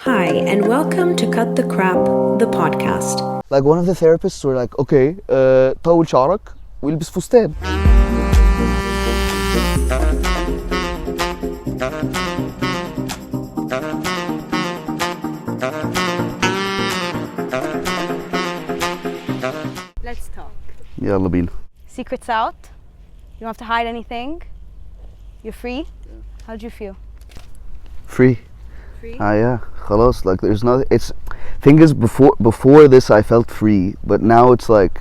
Hi, and welcome to Cut the Crap, the podcast. Like one of the therapists were like, okay, طول شعرك والبس فستان. Let's talk. يلا بينا. Secrets out. You don't have to hide anything. You're free. How'd you feel? Free. Free? Yeah, خلاص. Like there's nothing. It's thing is before this I felt free, but now it's like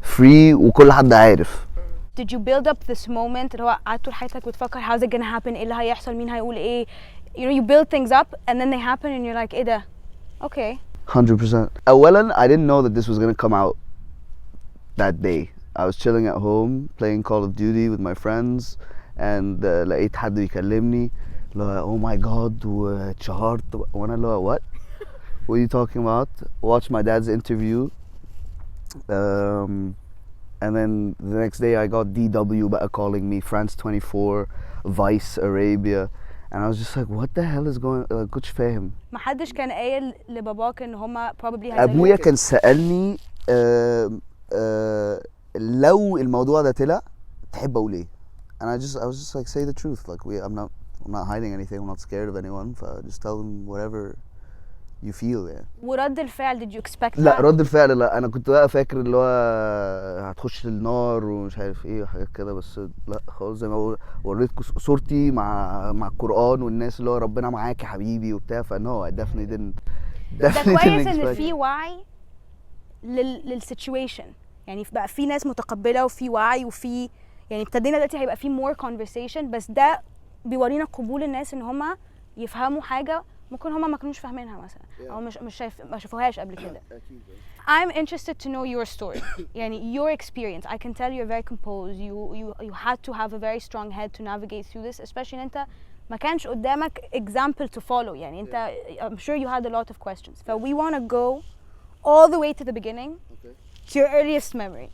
free وكل حد عارف. Did you build up this moment اللي هو قعدت طول حياتك بتفكر how's it gonna happen؟ ايه اللي هيحصل؟ مين هيقول ايه؟ You know, you build things up and then they happen and you're like ايه ده؟ Okay. 100%. أولاً I didn't know that this was gonna come out that day. I was chilling at home playing Call of Duty with my friends and لقيت حد بيكلمني اللي oh my god واتشهرت وانا اللي what? What are you talking about? Watched my dad's interview and then the next day I got DW بقى calling me, France 24, Vice Arabia, and I was just like what the hell is going on? كنتش فاهم. محدش كان قايل لباباك ان هما probably أبويا كان سألني لو الموضوع ده طلع تحب أقول إيه؟ And I was just like say the truth, like I'm not hiding anything, I'm not scared of anyone, just tell them whatever you feel يعني. ورد الفعل did you expect لا that؟ رد الفعل لا، انا كنت بقى فاكر اللي هو هتخش النار ومش عارف ايه وحاجات كده، بس لا خالص. زي ما بقول وريتكم صورتي مع القرآن والناس اللي هو ربنا معاك يا حبيبي وبتاع، فنو I definitely didn't ده كويس ان في وعي للسيتويشن، يعني بقى في ناس متقبله وفي وعي وفي يعني ابتدينا دلوقتي هيبقى في more conversation، بس ده بيورينا قبول الناس ان هم يفهموا حاجه ممكن هم ما كانوش فاهمينها مثلا او مش ما شافوهاش قبل كده. I'm interested to know your story. يعني your experience. I can tell you're very composed. You had to have a very strong head to navigate through this, especially ان انت ما كانش قدامك example to follow. يعني انت I'm sure you had a lot of questions. So we want to go all the way to the beginning, to your earliest memory.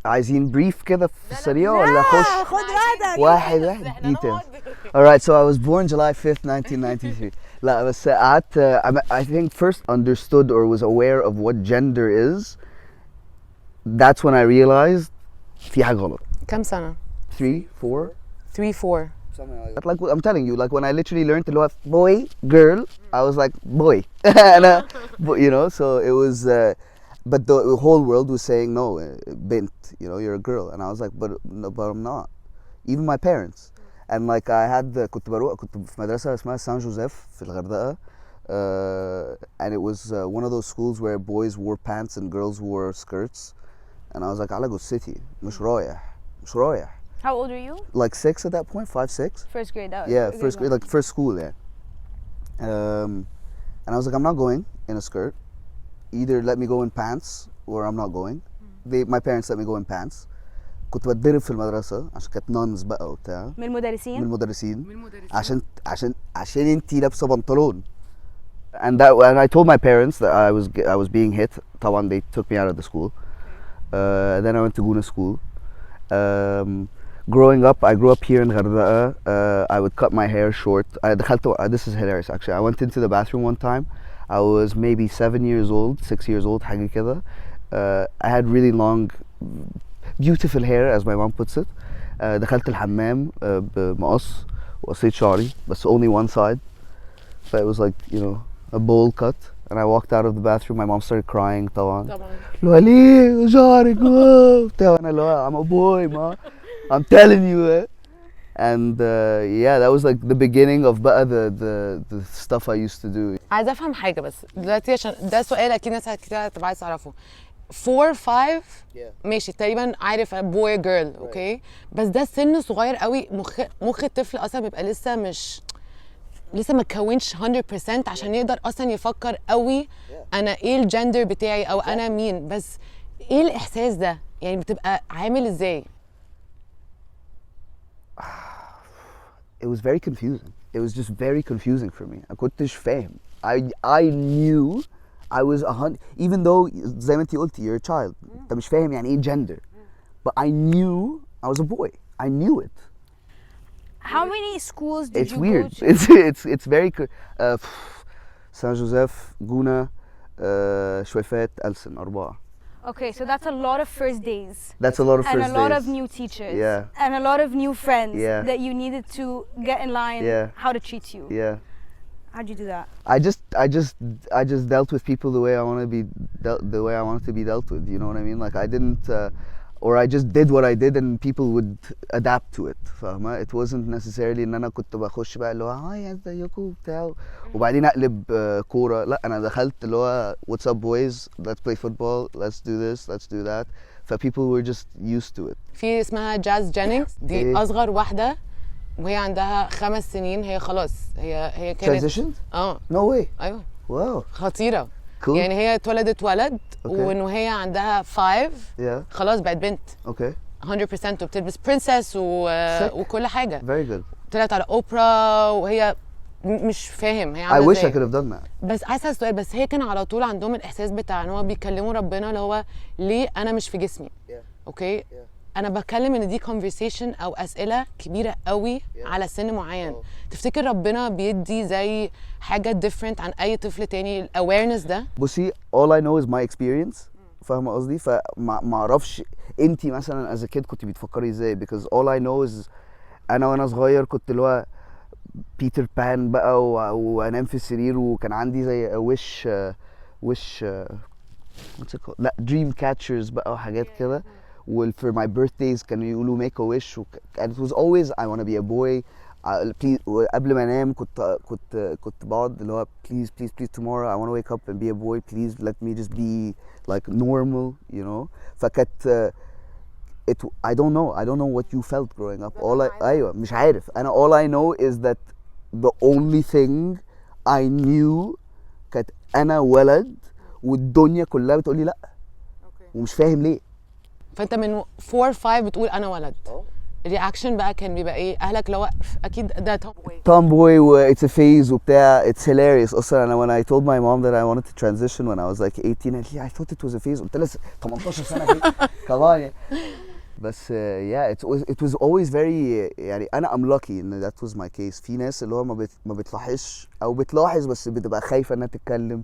عايزين بريف كده في السريع ولا اخش خد راحتك واحد details. Alright, so I was born July 5th 1993. لا بس قعدت I think first understood or was aware of what gender is. That's when I realized في حاجة غلط. كم سنة؟ 3, 4 3-4 something like that. Like I'm telling you, like when I literally learned اللي هو boy, girl, I was like boy. and you know, so it was but the whole world was saying no, bint, you know, you're a girl, and I was like but I'm not. Even my parents. And like I had كنت في مدرسة اسمها سان جوزيف في الغردقة, and it was one of those schools where boys wore pants and girls wore skirts, and I was like على جو city مش رايح. How old are you? Like 6 at that point, 5, 6. First grade. Yeah, first grade, like first school, yeah. And I was like, I'm not going in a skirt. Either let me go in pants or I'm not going. My parents let me go in pants. كنت بتضرب في المدرسة عشان كانت nuns بقى وبتاع. من المدرسين. عشان انتي لابسة بنطلون. And I told my parents that I was being hit. طبعا they took me out of the school. Then I went to Guna school. Growing up, I grew up here in Garda'a. I would cut my hair short. This is hilarious actually. I went into the bathroom one time. I was maybe 6 years old, حاجة كده. I had really long, beautiful hair as my mom puts it. دخلت الحمام بمقص وقصيت شعري بس only one side. So it was like, you know, a bowl cut. And I walked out of the bathroom. My mom started crying طبعا. اللي هو ليه شعرك بتاع انا اللي هو I'm a boy ma. I'm telling you. And yeah, that was like the beginning of بقى the stuff I used to do. عايزة أفهم حاجة بس دلوقتي عشان ده سؤال أكيد ناس كتير هتبقى عايز تعرفه. 4, 5 ماشي تقريبا عارف boy girl اوكي بس ده سن صغير قوي. مخ الطفل أصلا بيبقى لسه ما كونش 100% عشان يقدر أصلا يفكر قوي أنا إيه الجندر بتاعي أو أنا مين. بس إيه الإحساس ده يعني بتبقى عامل إزاي؟ It was very confusing. It was just very confusing for me. I كنتش فاهم. I knew I was even though زي ما انتي قلتي you're a child. انت مش فاهم يعني ايه gender. But I knew I was a boy. I knew it. How many schools did it's you weird. go to? It's very سان جوزيف، جونة، شويفات، ألسن، 4. Okay, so that's a lot of first days. That's a lot of And first a lot days. of new teachers. Yeah. And a lot of new friends Yeah. that you needed to get in line Yeah. how to treat you. Yeah. How'd you do that? I just dealt with people the way I want to be the way I wanted to be dealt with. You know what I mean? Like I didn't, or I just did what I did and people would adapt to it. فاهمة؟ It wasn't necessarily إن أنا كنت بخش بقى اللي هو هاي ازيكم بتاع وبعدين أقلب كورة. لا أنا دخلت اللي هو what's up boys, let's play football, let's do this, let's do that. people were just used to it. في اسمها جاز جينينجز دي إيه؟ اصغر واحده وهي عندها 5 سنين. هي خلاص هي كانت Transitioned? No way. ايوه Wow. خطيره. Cool. يعني هي اتولدت ولد وانه هي عندها 5 Yeah. خلاص بقت بنت Okay. 100% وبتلبس برنسس وكل حاجه. Very good. طلعت على اوبرا وهي مش فاهم هي I عامله wish I ازاي. could have done that. بس عايز اسال سؤال، بس هي كان على طول عندهم الاحساس بتاع ان هو بيكلموا ربنا اللي هو ليه انا مش في جسمي. اوكي انا بتكلم ان دي conversation او اسئله كبيره قوي على سن معين. تفتكر ربنا بيدي زي حاجه different عن اي طفل تاني الاويرنس ده؟ بصي all I know is my experience. فاهمة قصدي؟ فما اعرفش انتي مثلا as a kid كنت بتفكري ازاي because all I know is انا وانا صغير كنت اللي هو بيتر بان بقى وانام في السرير وكان عندي زي وش what's it called؟ لا dream catchers بقى وحاجات كده. for my birthdays كانوا يقولوا make a wish and it was always I want to be a boy. قبل ما انام كنت بقعد اللي هو please tomorrow I want to wake up and be a boy, please let me just be like normal, you know. فكانت I don't know what you felt growing up. ايوه مش عارف انا all I know is that the only thing I knew كانت انا ولد والدنيا كلها بتقولي لا ومش فاهم ليه. فانت من 4 5 بتقول انا ولد. الرياكشن بقى كان بيبقى ايه؟ اهلك لو اكيد ده tomboy و it's a phase وبتاع. it's hilarious اصلا. انا when I told my mom that I wanted to transition when I was like 18 I thought it was a phase. قلت لها 18 سنه كمان. بس it was always very يعني انا I'm lucky ان that was my case. في ناس اللي هو ما بتلاحظش او بتلاحظ بس بتبقى خايفه انها تتكلم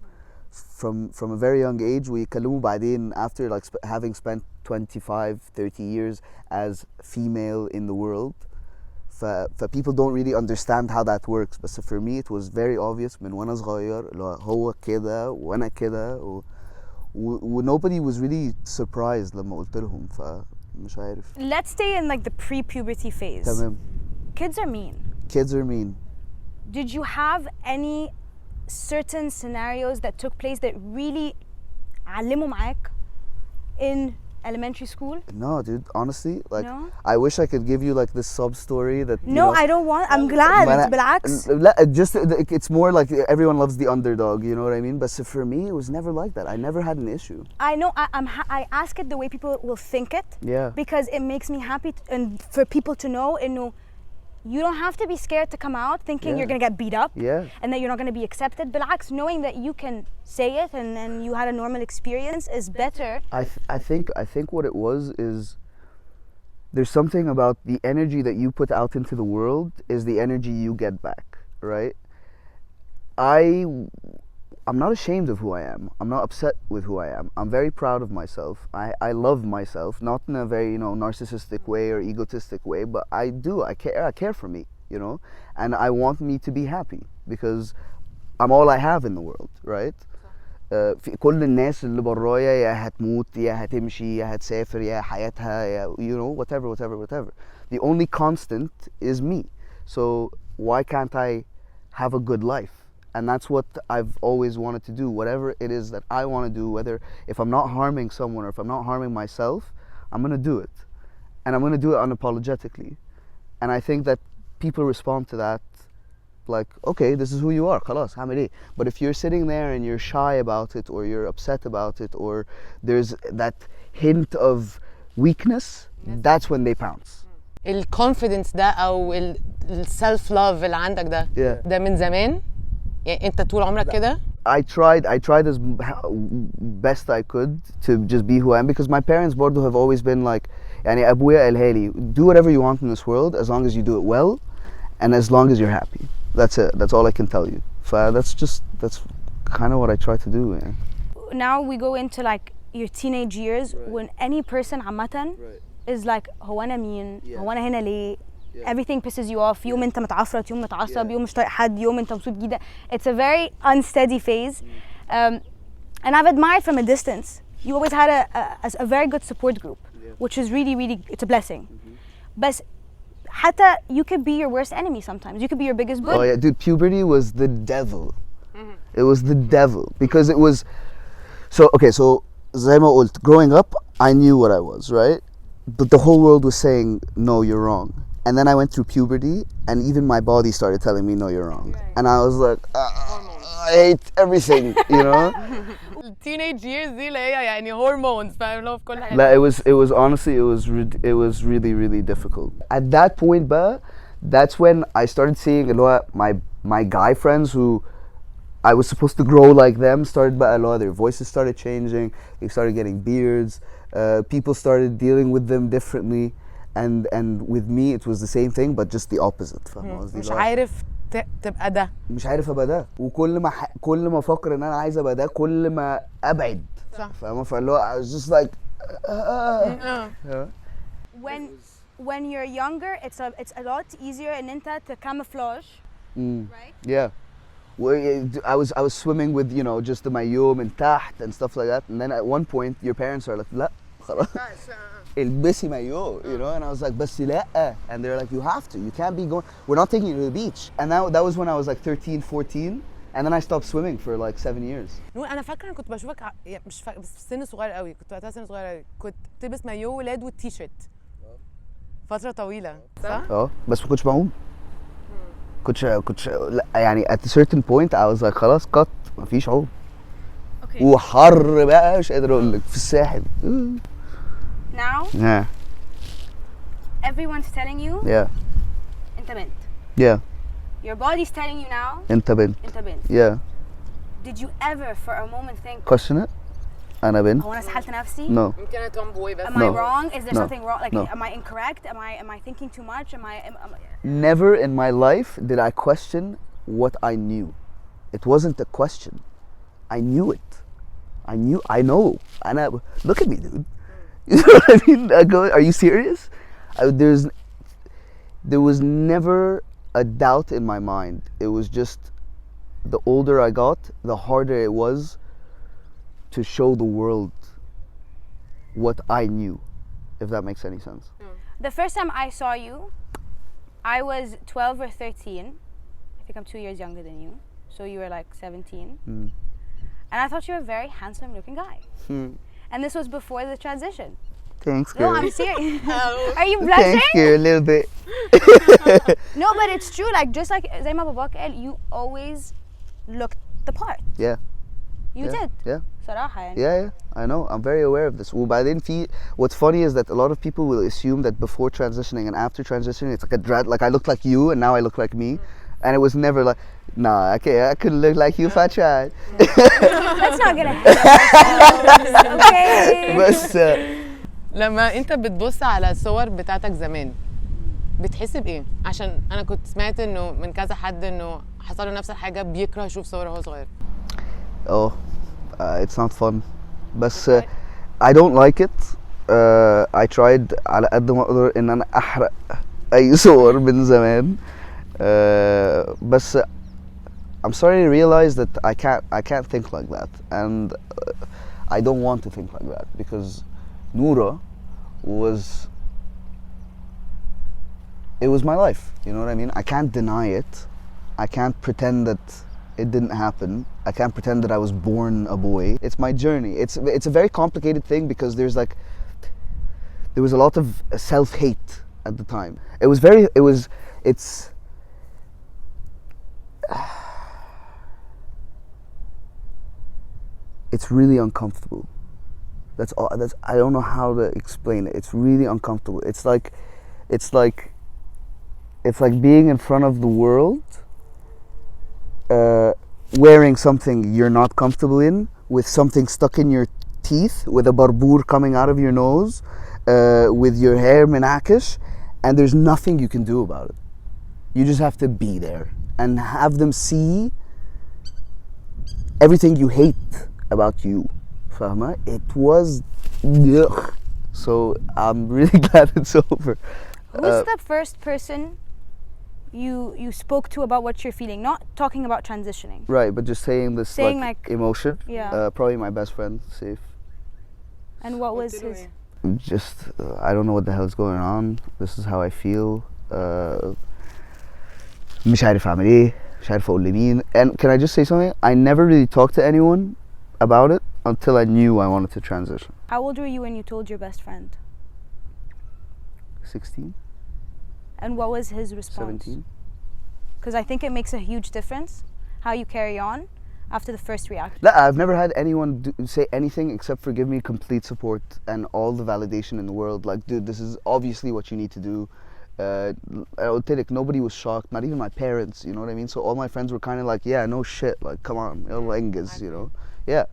from a very young age ويكلموا بعدين after like having spent 25 30 years as female in the world. people don't really understand how that works. But for me it was very obvious من وانا صغير اللي هو كده وانا كده nobody was really surprised لما قلت لهم. فمش عارف. Let's stay in like the pre-puberty phase. تمام. Kids are mean. Kids are mean. Did you have any certain scenarios that took place that really علموا معاك in elementary school? No, dude. Honestly, like No? I wish I could give you like this sub story that. No, you know, I don't want. I'm glad. بالعكس. It's more like everyone loves the underdog. You know what I mean? But for me, it was never like that. I never had an issue. I know. I ask it the way people will think it. Yeah. Because it makes me happy and for people to know you don't have to be scared to come out thinking you're gonna get beat up. Yeah. And that you're not gonna be accepted. بالعكس, knowing that you can say it and you had a normal experience is better. I think what it was is there's something about the energy that you put out into the world is the energy you get back, right? I'm not ashamed of who I am. I'm not upset with who I am. I'm very proud of myself. I love myself, not in a very, narcissistic way or egotistic way, but I do. I care for me, and I want me to be happy because I'm all I have in the world, right? في كل الناس اللي برايا يا هتموت يا هتمشي يا هتسافر يا حياتها يا whatever. The only constant is me. So why can't I have a good life? And that's what I've always wanted to do. Whatever it is that I want to do, whether if I'm not harming someone or if I'm not harming myself, I'm going to do it. And I'm going to do it unapologetically. And I think that people respond to that like, okay, this is who you are, خلاص هعمل ايه. But if you're sitting there and you're shy about it or you're upset about it or there's that hint of weakness, that's when they pounce. الكونفيدنس ده او السيلف لاف اللي عندك ده ده من زمان؟ يعني انت طول عمرك كده؟ I tried as best I could to just be who I am because my parents برضه have always been like يعني أبويا قالها لي do whatever you want in this world as long as you do it well and as long as you're happy. That's it. That's all I can tell you. That's kind of what I try to do. Yeah. Now we go into like your teenage years when any person عامة is like هو أنا مين؟ هو أنا هنا ليه؟ Everything pisses you off. يوم أنت متعفرت، يوم متعصب، يوم مش طايق حد، يوم أنت مبسوط جدا. It's a very unsteady phase. And I've admired from a distance. You always had a very good support group, which is really, it's a blessing. But حتى you could be your worst enemy sometimes. You could be your biggest bully. Oh yeah, dude, puberty was the devil. It was the devil because it was. So زي ما قلت, growing up, I knew what I was, right? But the whole world was saying, no, you're wrong. And then I went through puberty, and even my body started telling me, no, you're wrong. Right. And I was like, I hate everything, you know? Teenage years دي اللي هي يعني hormones, فاهم اللي هو في كل حاجة. لا, it was honestly, it was really difficult. At that point, that's when I started seeing اللي هو my guy friends who I was supposed to grow like them started بقى اللي هو their voices started changing, they started getting beards, people started dealing with them differently. And with me it was the same thing but just the opposite. فاهم قصدي؟ مش عارف تبقى ده. مش عارف ابقى ده, وكل ما افكر ان انا عايز ابقى ده كل ما ابعد. فاهم؟ فاللي هو I was just like when you're younger it's a lot easier ان انت to camouflage. Right? Yeah. I was swimming with, you know, just the maillot من تحت and stuff like that, and then at one point your parents are like لا خلاص البسي maillot, you know, and I was like بس لا, and they're like you have to, you can't be going, we're not taking you to the beach. And that was when I was like 13, 14, and then I stopped swimming for like 7 years. نور, انا فاكره انا كنت بشوفك مش فاكره بس في سن صغير قوي, كنت وقتها سن صغير قوي, كنت بتلبس مايو ولاد والتيشيرت فتره طويله, صح؟ بس ما كنتش بعوم. كنتش لا يعني at a certain point I was like خلاص قط, مفيش عوم. وحر بقى مش قادر اقول لك في الساحل. Now Yeah. everyone's telling you Yeah. انت بنت. Yeah. Your body's telling you now انت بنت. انت بنت. Yeah. Did you ever for a moment think Question it? أنا بنت. هو أنا سحلت نفسي؟ No. يمكن أنا tomboy بس. Am I wrong? Is there something wrong? Like No. am I incorrect? Am I thinking too much? Am I Never in my life did I question what I knew. It wasn't a question. I knew it. I know. And look at me, dude. You know what I mean? I go, are you serious? There was never a doubt in my mind. It was just the older I got, the harder it was to show the world what I knew, if that makes any sense. The first time I saw you, I was 12 or 13. I think I'm 2 years younger than you. So you were like 17. And I thought you were a very handsome looking guy. And this was before the transition. Thanks, girl. No, I'm serious. Are you blushing? Thank you, a little bit. No, but it's true. Like just like زي ما باباك قال, you always looked the part. Yeah. You did. Yeah. صراحة يعني. Yeah, I know. I'm very aware of this. وبعدين what's funny is that a lot of people will assume that before transitioning and after transitioning it's like a drag, like I look like you and now I look like me. And it was never like, nah, I couldn't look like you if I tried. Let's not get ahead of ourselves, okay? بس لما انت بتبص على الصور بتاعتك زمان بتحس بايه؟ عشان انا كنت سمعت انه من كذا حد انه حصل له نفس الحاجه, بيكره يشوف صوره وهو صغير. It's not fun. بس I don't like it. I tried على قد ما اقدر ان انا احرق اي صور من زمان. بس I'm starting to realize that I can't think like that, and I don't want to think like that because Noora it was my life, you know what I mean? I can't deny it. I can't pretend that it didn't happen. I can't pretend that I was born a boy. It's my journey. It's a very complicated thing because there was a lot of self-hate at the time. It's really uncomfortable. That's all. I don't know how to explain it. It's really uncomfortable. It's like being in front of the world, wearing something you're not comfortable in, with something stuck in your teeth, with a barbour coming out of your nose, with your hair menakish, and there's nothing you can do about it. You just have to be there and have them see everything you hate about you. فاهمة? It was ugh. So I'm really glad it's over. Who's the first person you spoke to about what you're feeling? Not talking about transitioning. Right, but just saying this Saying like like- emotion. Yeah. Probably my best friend, Safe. And what was his? Just I don't know what the hell's going on. This is how I feel. مش عارف أعمل إيه. مش عارف أقول لمين. And can I just say something? I never really talked to anyone about it until I knew I wanted to transition. How old were you when you told your best friend? 16, And what was his response? 17. Because I think it makes a huge difference how you carry on after the first reaction. لا, I've never had anyone say anything except for give me complete support and all the validation in the world. Like, dude, this is obviously what you need to do. I would tell you, nobody was shocked, not even my parents, you know what I mean? So all my friends were kind of like, yeah, no shit, like, come on, you know? Yeah.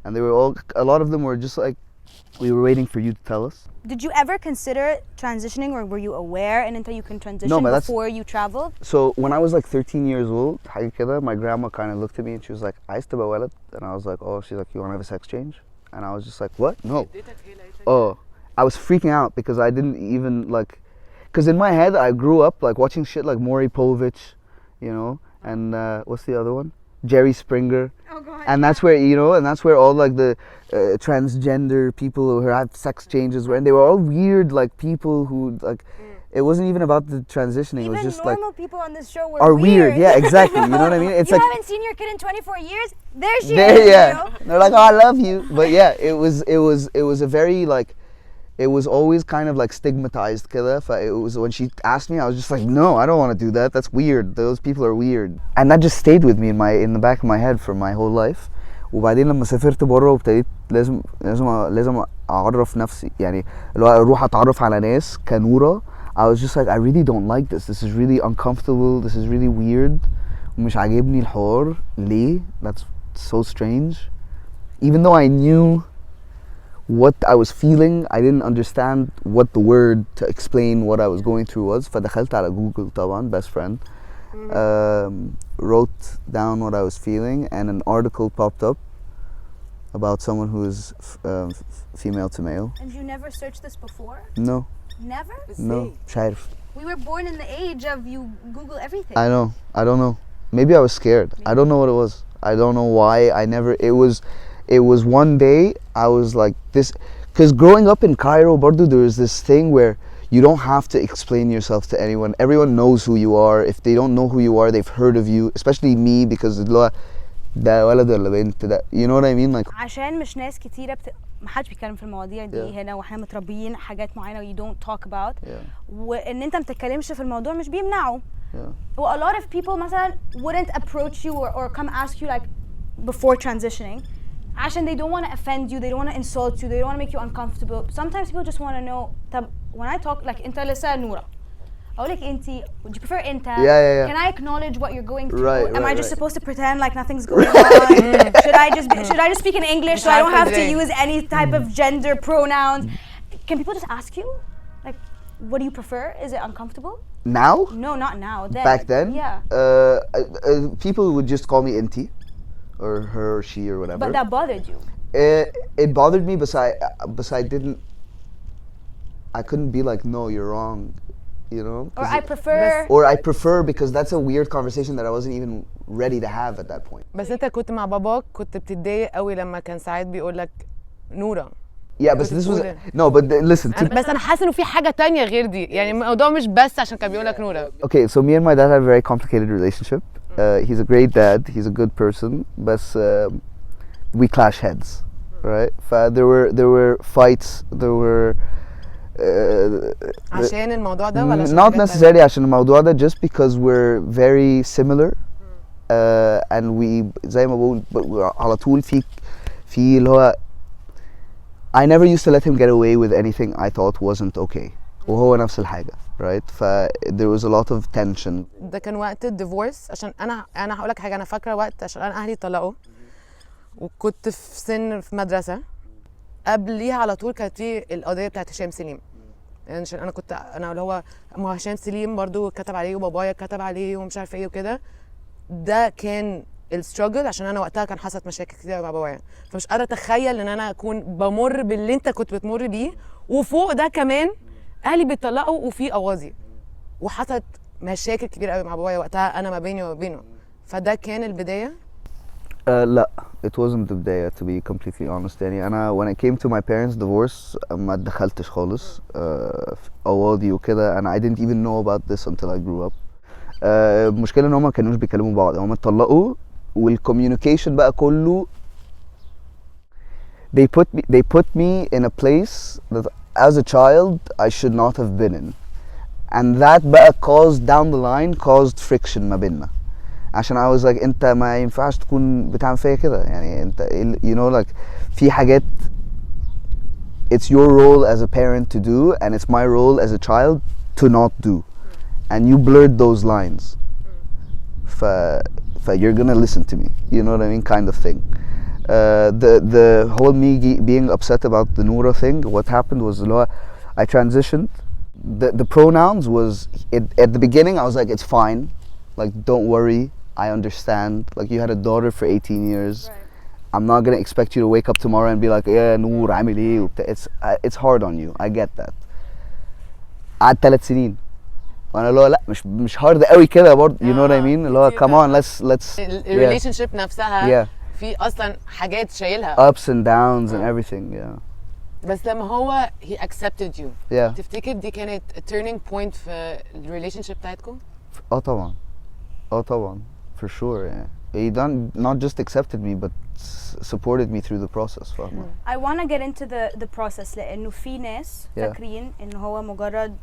And they were all, a lot of them were just like, we were waiting for you to tell us. Did you ever consider transitioning, or were you aware and until you can transition No, but that's- before you traveled? So when I was like 13 years old, حاجة كده, my grandma kind of looked at me and she was like, عايز تبقى ولد? And I was like, oh, she's like, you want to have a sex change? And I was just like, what? No. Oh, I was freaking out because I didn't even like, because in my head I grew up like watching shit like Maury Povich, you know, and what's the other one? Jerry Springer. Oh God. And that's where, you know, and that's where all like the transgender people who have sex changes were, and they were all weird like people who like, it wasn't even about the transitioning, it was Even just like, normal people on this show were are weird. Yeah, exactly, you know what I mean? It's you like, haven't seen your kid in 24 years? There she there, is, yeah. you know? They're like, oh, I love you. But yeah, it was a very like, it was always kind of like stigmatized كده. It was when she asked me, I was just like, no, I don't want to do that. That's weird. Those people are weird. And that just stayed with me in the back of my head for my whole life. وبعدين لما سافرت بره وابتديت لازم اعرف نفسي يعني اللي هو اروح اتعرف على ناس كنورة. I was just like, I really don't like this. This is really uncomfortable. This is really weird. ومش عاجبني الحوار. ليه? That's so strange. Even though I knew what I was feeling, I didn't understand what the word to explain what I was going through was. فدخلت على جوجل طبعا, best friend. Wrote down what I was feeling, and an article popped up about someone who is female to male. And you never searched this before? No, Never? no, مش عارف. We were born in the age of you Google everything. I know, I don't know. Maybe I was scared. I don't know what it was. I don't know why. It was one day I was like this, because growing up in Cairo, برضو, there is this thing where you don't have to explain yourself to anyone. Everyone knows who you are. If they don't know who you are, they've heard of you. Especially me, because ده ولد ولا بنت ده, you know what I mean? Like, عشان مش ناس كتيرة محدش بيتكلم في المواضيع دي Yeah. هنا, واحنا متربيين حاجات معينة you don't talk about. yeah, وان انت متتكلمش في الموضوع مش بيمنعه. yeah. Well, a lot of people مثلا wouldn't approach you or come ask you like before transitioning عشان they don't want to offend you, they don't want to insult you, they don't want to make you uncomfortable. Sometimes people just want to know, طب when I talk like انت لسه نورة, أقول لك انتي, would you prefer انت? Yeah. Can I acknowledge what you're going through? Right, Am I right, just right. supposed to pretend like nothing's going on? Should I just speak in English so I don't have to use any type of gender pronouns? Can people just ask you, like, what do you prefer? Is it uncomfortable? Now? No, not now. Then. Back then? Yeah. People would just call me Inti, or her, or she, or whatever. But that bothered you. It bothered me, but I didn't. I couldn't be like, no, you're wrong, you know. Or 'Cause I prefer. Or I prefer, because that's a weird conversation that I wasn't even ready to have at that point. بس انت كنت مع باباك كنت بتتضايق قوي لما كان ساعات بيقول لك نورة. Yeah, but this was no. But listen. بس انا حاسه انه في حاجه تانية غير دي، يعني الموضوع مش بس عشان كان بيقول لك نورة. Okay, so me and my dad have a very complicated relationship. He's a great dad. He's a good person, but we clash heads, right? There were fights. There were. عشان الموضوع ده ولا عشان Not حاجات necessarily تانية؟ عشان الموضوع ده, just because we're very similar, and we زي ما بقول على طول في اللي هو I never used to let him get away with anything I thought wasn't okay. وهو نفس الحاجة, right? there was a lot of tension. ده كان وقت الديفورس، عشان انا هقول لك حاجه، انا فاكره وقت عشان انا اهلي طلقوا وكنت في سن في مدرسه، قبليها على طول كانت في القضيه بتاعت هشام سليم، يعني عشان انا اللي هو ما هشام سليم برضو كتب عليه وبابايا كتب عليه ومش عارفه ايه وكده. ده كان الستراجل عشان انا وقتها كان حصلت مشاكل كتير مع بابايا، فمش قادره اتخيل ان انا اكون بمر باللي انت كنت بتمر بيه، وفوق ده كمان اهلي بيطلقوا وفي قواضي، وحصلت مشاكل كبيره قوي مع بابايا وقتها انا ما بيني وما بينه. فده كان البدايه. لا it wasn't the بداية to be completely honest. يعني أنا when it came to my parents divorce ما اتدخلتش خالص في قواضي وكده. أنا I didn't even know about this until I grew up. المشكلة إن هما ما كانوش بيكلموا بعض، هما اتطلقوا والcommunication بقى كله they put me in a place that as a child I should not have been in, and that بقى caused down the line caused friction ما بيننا. عشان I was like انت ما ينفعش تكون بتعمل فيا كده، يعني انت you know like في حاجات it's your role as a parent to do and it's my role as a child to not do, and you blurred those lines. ف you're gonna listen to me, you know what I mean, kind of thing. The whole me being upset about the Noora thing, what happened was I transitioned. The pronouns was at the beginning I was like it's fine, like don't worry, I understand, like you had a daughter for 18 years. Right. I'm not gonna expect you to wake up tomorrow and be like yeah Noor عامل ايه. It's hard on you, I get that. قعدت 3 سنين وانا لا مش hard قوي كده برضه, you know what I mean, اللي هو come on let's الريليشن شيب نفسها yeah. في اصلا حاجات شايلها ups and downs and everything. Yeah. بس لما هو he accepted you Yeah. تفتكر دي كانت turning point في الريليشن شيب بتاعتكم؟ طبعا for sure. Yeah. He not just accepted me but supported me through the process. فاهمة؟ I want to get into the process لأنه في ناس Yeah. فاكرين إنه هو مجرد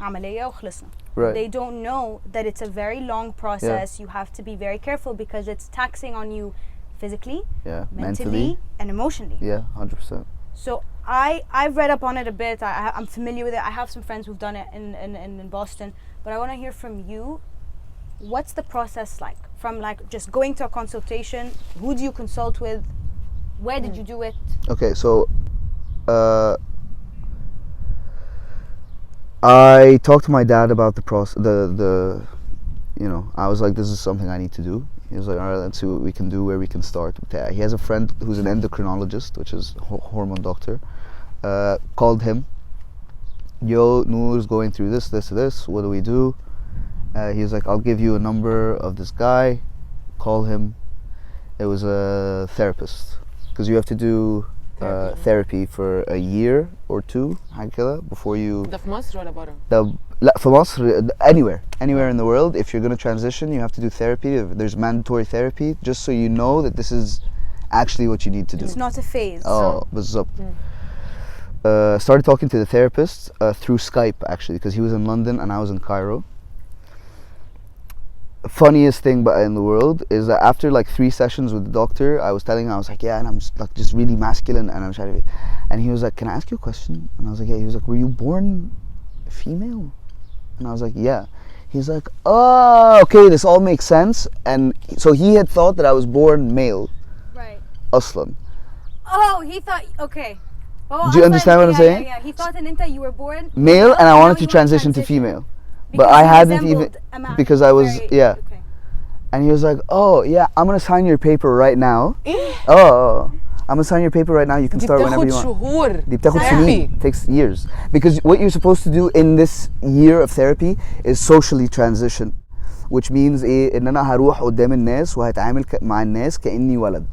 عملية وخلصنا. Right. They don't know that it's a very long process. You have to be very careful because it's taxing on you physically, Yeah. mentally, and emotionally. Yeah, 100%. So I've read up on it a bit. I'm familiar with it. I have some friends who've done it in Boston. But I want to hear from you. What's the process like? From like just going to a consultation, who do you consult with? Where did you do it? Okay, so I talked to my dad about the process. The you know, I was like, this is something I need to do. He was like, all right, let's see what we can do, where we can start. He has a friend who's an endocrinologist, which is hormone doctor. Called him. Yo, Noor's going through this. What do we do? He was like, I'll give you a number of this guy. Call him. It was a therapist, because you have to do therapy for a year or 2 حاجة كده before you. ده في مصر ولا بره؟ لا في مصر, anywhere in the world. If you're gonna transition, you have to do therapy. There's mandatory therapy, just so you know that this is actually what you need to do. It's not a phase. بالظبط. Started talking to the therapist through Skype actually, because he was in London and I was in Cairo. Funniest thing in the world is that after like 3 sessions with the doctor, I was telling him, I was like, yeah, and I'm like just really masculine and I'm trying to, and he was like, can I ask you a question? And I was like, yeah. He was like, were you born female? And I was like, yeah. He's like, oh, okay, this all makes sense. And so he had thought that I was born male. Right. Aslan. Oh, he thought, okay. Oh, Do you understand what I'm saying? Yeah. He thought that you were born male and I now wanted to you wanna transition to female. But Because I you hadn't even, resembled a man. because I was, Very- yeah. Okay. And he was like, oh, yeah, I'm going to sign your paper right now. I'm going to sign your paper right now. You can دي start whenever بتاخد you want. شهور دي بتاخد therapy. سنين. It takes years. Because what you're supposed to do in this year of therapy is socially transition. Which means إيه, إن أنا هروح قدام الناس وهتعامل مع الناس كأني ولد.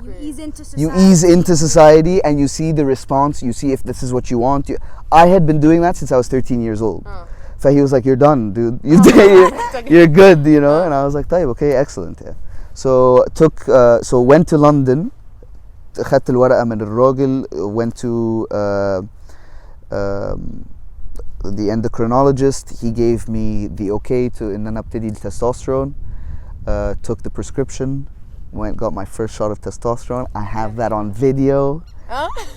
You ease into society. You ease into society and you see the response. You see if this is what you want. I had been doing that since I was 13 years old. So he was like, you're done, dude. You're good, you know. And I was like, طيب, okay, excellent. Yeah. So went to London. خدت الورقة من الراجل. Went to the endocrinologist. He gave me the okay to إن أنا أبتدي التستوستيرون. Took the prescription. Got my first shot of testosterone. I have that on video.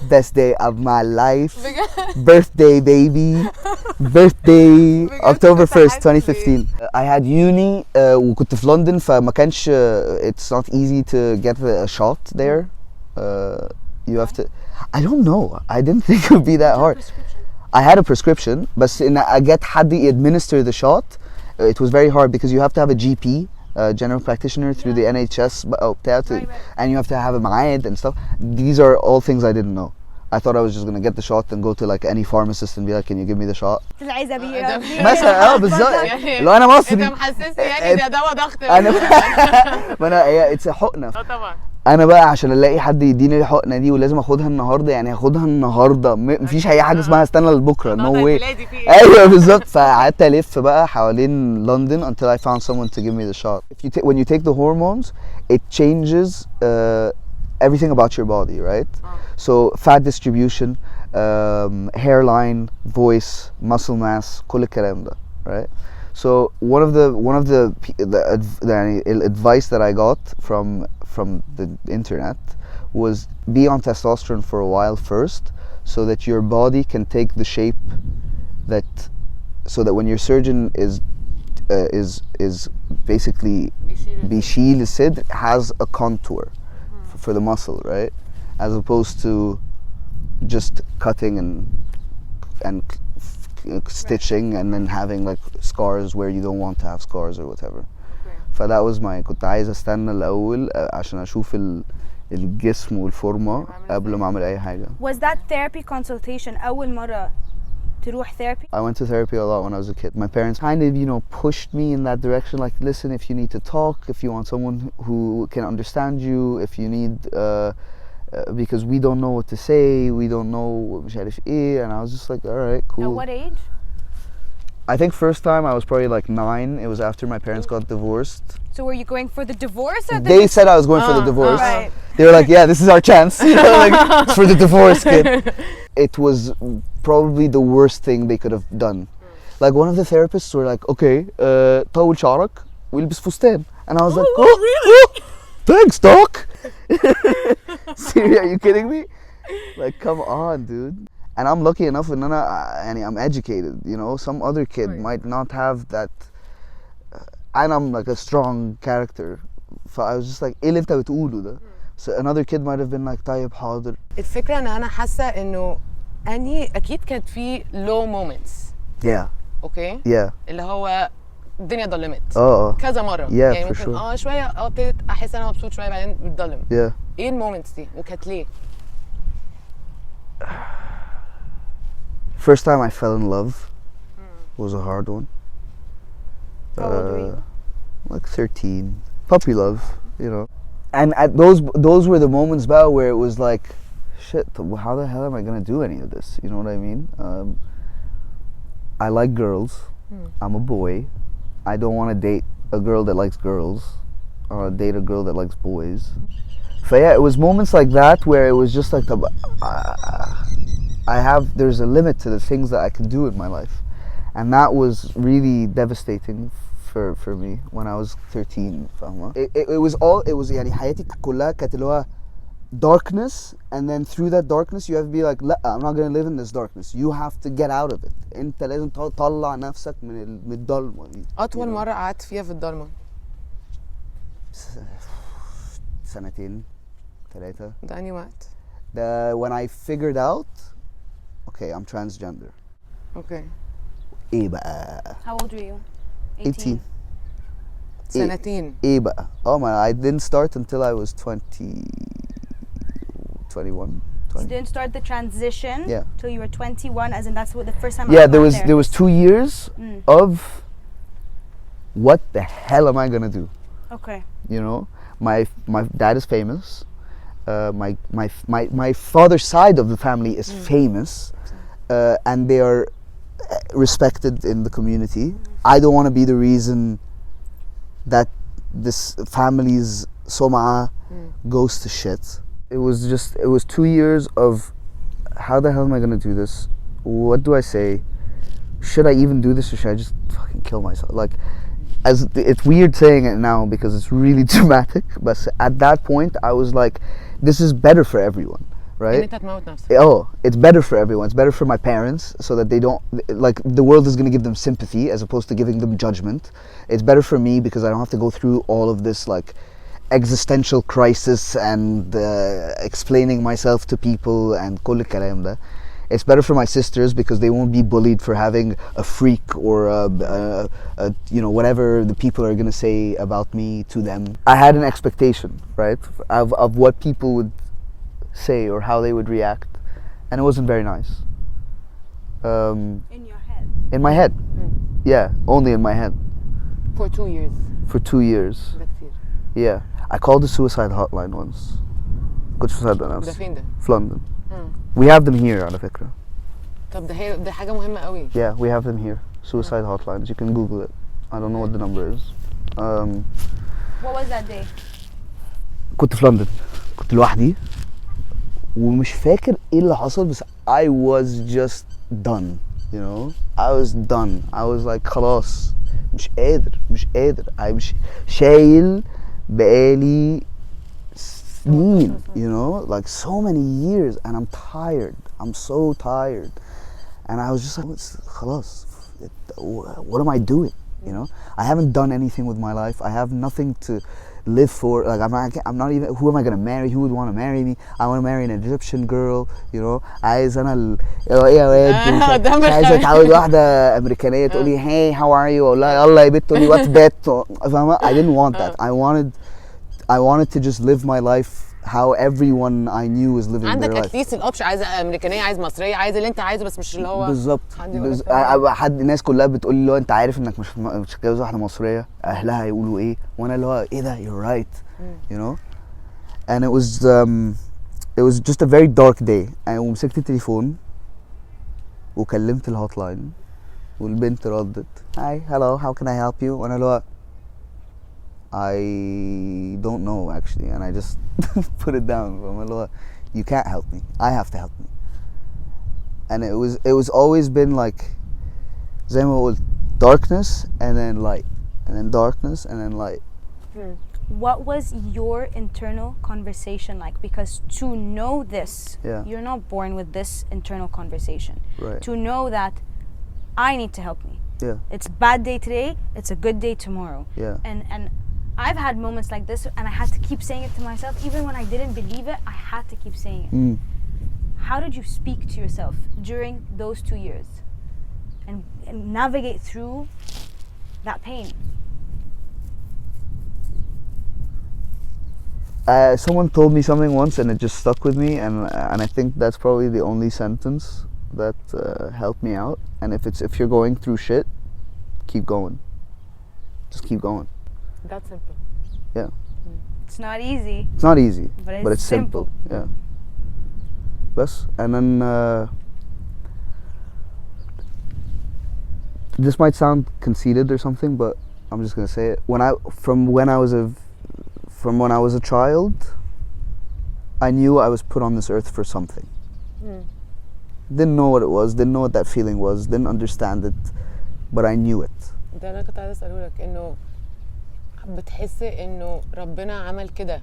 Best day of my life. Birthday baby. Birthday October 1st 2015. I had uni وكنت في لندن فما كانش it's not easy to get a shot there. You have to, I don't know, I didn't think it would be that hard. I had a prescription بس إن I get حد administer the shot, it was very hard because you have to have a GP general practitioner through the NHS بقى وبتاع Right. and you have to have a ميعاد and stuff. These are all things I didn't know. I thought I was just gonna get the shot and go to like any pharmacist and be like, can you give me the shot? العزة مثلا بالظبط لو انا مصري انت محسسني يعني ده دواء ضغط. انا ما انا هي اتس حقنه طبعا. انا بقى عشان الاقي حد يديني الحقنه دي ولازم اخدها النهارده يعني هاخدها النهارده مفيش اي حاجه اسمها استنى لبكره نو واي. ايوه بالظبط فقعدت الف بقى حوالين لندن until I found someone to give me the shot. When you take the hormones it changes everything about your body, right? So fat distribution, hairline, voice, muscle mass, كل الكلام ده, right? So one of the advice that I got from the internet was be on testosterone for a while first, so that your body can take the shape so that when your surgeon is basically بيشيل الصدر has a contour for the muscle, right? As opposed to just cutting and stitching and then having like scars where you don't want to have scars or whatever. فده was my كنت عايز استنى الاول عشان اشوف الجسم والفورمه قبل ما اعمل اي حاجه. Was that therapy consultation أول مرة تروح therapy? I went to therapy a lot when I was a kid. My parents kind of, pushed me in that direction. Like, listen, if you need to talk, if you want someone who can understand you, if you need, because we don't know what to say, we don't know مش عارف ايه, and I was just like, all right, cool. At what age? I think first time I was probably like 9. It was after my parents got divorced. So were you going for the divorce or They said I was going for the divorce. Right. They were like, yeah, this is our chance. Like, it's for the divorce, kid. It was probably the worst thing they could have done. Like one of the therapists were like, okay, طول شعرك والبس فستان. And I was like, oh really? Thanks, doc. Seriously, are you kidding me? Like, come on, dude. And I'm lucky enough and I'm educated, some other kid might not have that, and I'm like a strong character. So I was just like, ايه اللي انت بتقوله ده? So another kid might have been like, طيب حاضر. الفكرة ان انا حاسة انه اني اكيد كانت في low moments. Yeah. اوكي؟ Yeah. اللي هو الدنيا ضلمت. كذا مرة. Yeah, يعني for ممكن sure. شوية ابتديت احس انا مبسوط شوية بعدين بتضلم. Yeah. ايه المومنتس دي؟ وكانت ليه؟ First time I fell in love was a hard one. How old were you? Like 13. Puppy love, And at those were the moments where it was like, shit, how the hell am I gonna do any of this? You know what I mean? I like girls. I'm a boy. I don't want to date a girl that likes girls or date a girl that likes boys. So yeah, it was moments like that where it was just like there's a limit to the things that I can do in my life, and that was really devastating for me when I was 13. فاهمة? It was يعني حياتي كلها كانت اللي هو darkness, and then through that darkness you have to be like, لا, I'm not gonna live in this darkness. You have to get out of it. انت لازم تطلع نفسك من الضلمة دي. أطول مرة قعدت فيها في الضلمة؟ 2 3. ده أنهي وقت؟ When I figured out, okay, I'm transgender. Okay. ايه بقى؟ How old were you? 18. سنتين. ايه بقى؟ I didn't start until I was 21. You didn't start the transition till you were 21, as in that's what the first time. Yeah, there was 2 years of what the hell am I gonna do? Okay. My dad is famous. My father's side of the family is famous, and they are respected in the community. I don't want to be the reason that this family's sum'ah goes to shit. It was 2 years of how the hell am I gonna do this? What do I say? Should I even do this, or should I just fucking kill myself? Like, it's weird saying it now because it's really dramatic, but at that point I was like, this is better for everyone, right? It's better for everyone. It's better for my parents, so that they don't, like, the world is going to give them sympathy as opposed to giving them judgment. It's better for me because I don't have to go through all of this like existential crisis and explaining myself to people and كل الكلام ده. It's better for my sisters because they won't be bullied for having a freak or you know, whatever the people are gonna say about me to them. I had an expectation, right, of what people would say or how they would react, and it wasn't very nice. In your head. In my head, yeah, only in my head. For 2 years. For 2 years, ده كتير. yeah. I called the suicide hotline once. كنت مصدق ده نفسي. فين ده؟ في London. We have them here على فكرة. طب ده حاجة مهمة قوي. Yeah, we have them here. Suicide hotlines. You can Google it. I don't know what the number is. What was that day? كنت في لندن. كنت لوحدي. ومش فاكر ايه اللي حصل بس I was just done. You know? I was done. I was like خلاص. مش قادر. I مش شايل بقالي سنين. You know? Like so many years. And I'm tired. I'm so tired. And I was just like, خلاص. What am I doing? You know? I haven't done anything with my life. I have nothing to live for. Like I'm not even. Who am I gonna marry? Who would want to marry me? I want to marry an Egyptian girl. You know. عايز أنا ايه يا واد. مش عايز اتعود واحدة أمريكانية تقول لي hey how are you؟ أقول لها يلا يا بنت تقول لي what's that؟ فاهمة؟ I didn't want that. I wanted to just live my life how everyone I knew was living their عندك life. اتليست الاوبشن، عايزه امريكانيه، عايز مصريه، عايز اللي انت عايزه، بس مش اللي هو بالظبط. حد الناس كلها بتقول لي لو انت عارف انك مش هتتجوز واحده مصريه اهلها هيقولوا ايه، وانا اللي هو ايه ده you're right. You know. And it was just a very dark day. ومسكت التليفون وكلمت الهوت لاين والبنت ردت hi hello how can I help you، وانا اللي هو I don't know actually, and I just put it down. You can't help me. I have to help me. And it was always been like زي ما قلت darkness and then light and then darkness and then light. What was your internal conversation like? Because to know this, you're not born with this internal conversation. Right. To know that I need to help me. Yeah. It's a bad day today, it's a good day tomorrow. Yeah. And I've had moments like this and I had to keep saying it to myself. Even when I didn't believe it, I had to keep saying it. How did you speak to yourself during those 2 years and navigate through that pain? Someone told me something once and it just stuck with me, and I think that's probably the only sentence that helped me out. And if you're going through shit, keep going. Just keep going. That's simple. Yeah. It's not easy. It's not easy, but it's simple. Yeah. Bas, and then this might sound conceited or something, but I'm just gonna say it. From when I was a child, I knew I was put on this earth for something. Didn't know what it was, didn't know what that feeling was, didn't understand it, but I knew it. ده انا كنت عايزه اساله لك، انه بتحس انه ربنا عمل كده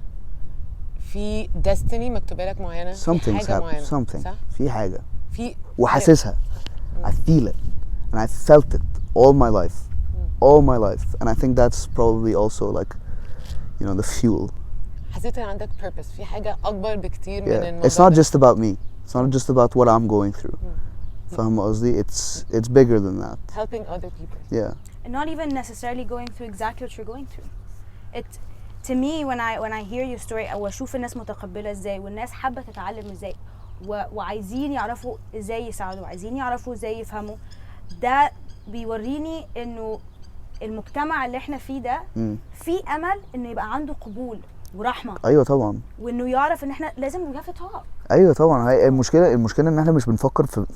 في destiny مكتوبه لك معينه، في حاجه معينه، صح؟ في حاجه في وحاسسها. I feel it and I felt it all my life and I think that's probably also like you know the fuel. حسيت ان عندك purpose، في حاجه اكبر بكتير من الموضوع. It's not just about me. It's not just about what I'm going through. فاهم قصدي؟ It's bigger than that. Helping other people. Yeah. And not even necessarily going through exactly what you're going through. It to me when I hear your story او اشوف الناس متقبله ازاي والناس حابه تتعلم ازاي وعايزين يعرفوا ازاي يساعدوا وعايزين يعرفوا ازاي يفهموا، ده بيوريني انه المجتمع اللي احنا فيه ده في امل انه يبقى عنده قبول ورحمه. ايوه طبعا. وانه يعرف ان احنا لازم we have to talk. ايوه طبعا. هي المشكله ان احنا مش بنفكر في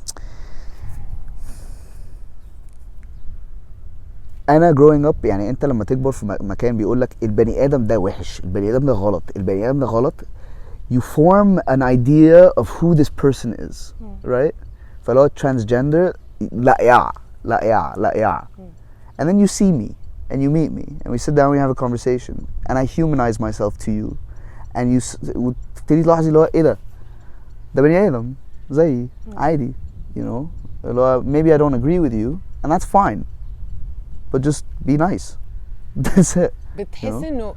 انا growing up. يعني انت لما تكبر في مكان بيقول لك البني ادم ده وحش، البني ادم ده غلط، البني ادم ده غلط، you form an idea of who this person is, right? فلو transgender لا يا and then you see me and you meet me and we sit down, we have a conversation and I humanize myself to you and you تبتدي تلاحظي اللي هو ايه ده بني ادم زيي عادي، you know، اللي هو maybe I don't agree with you and that's fine but just be nice. That's it. بتحس انه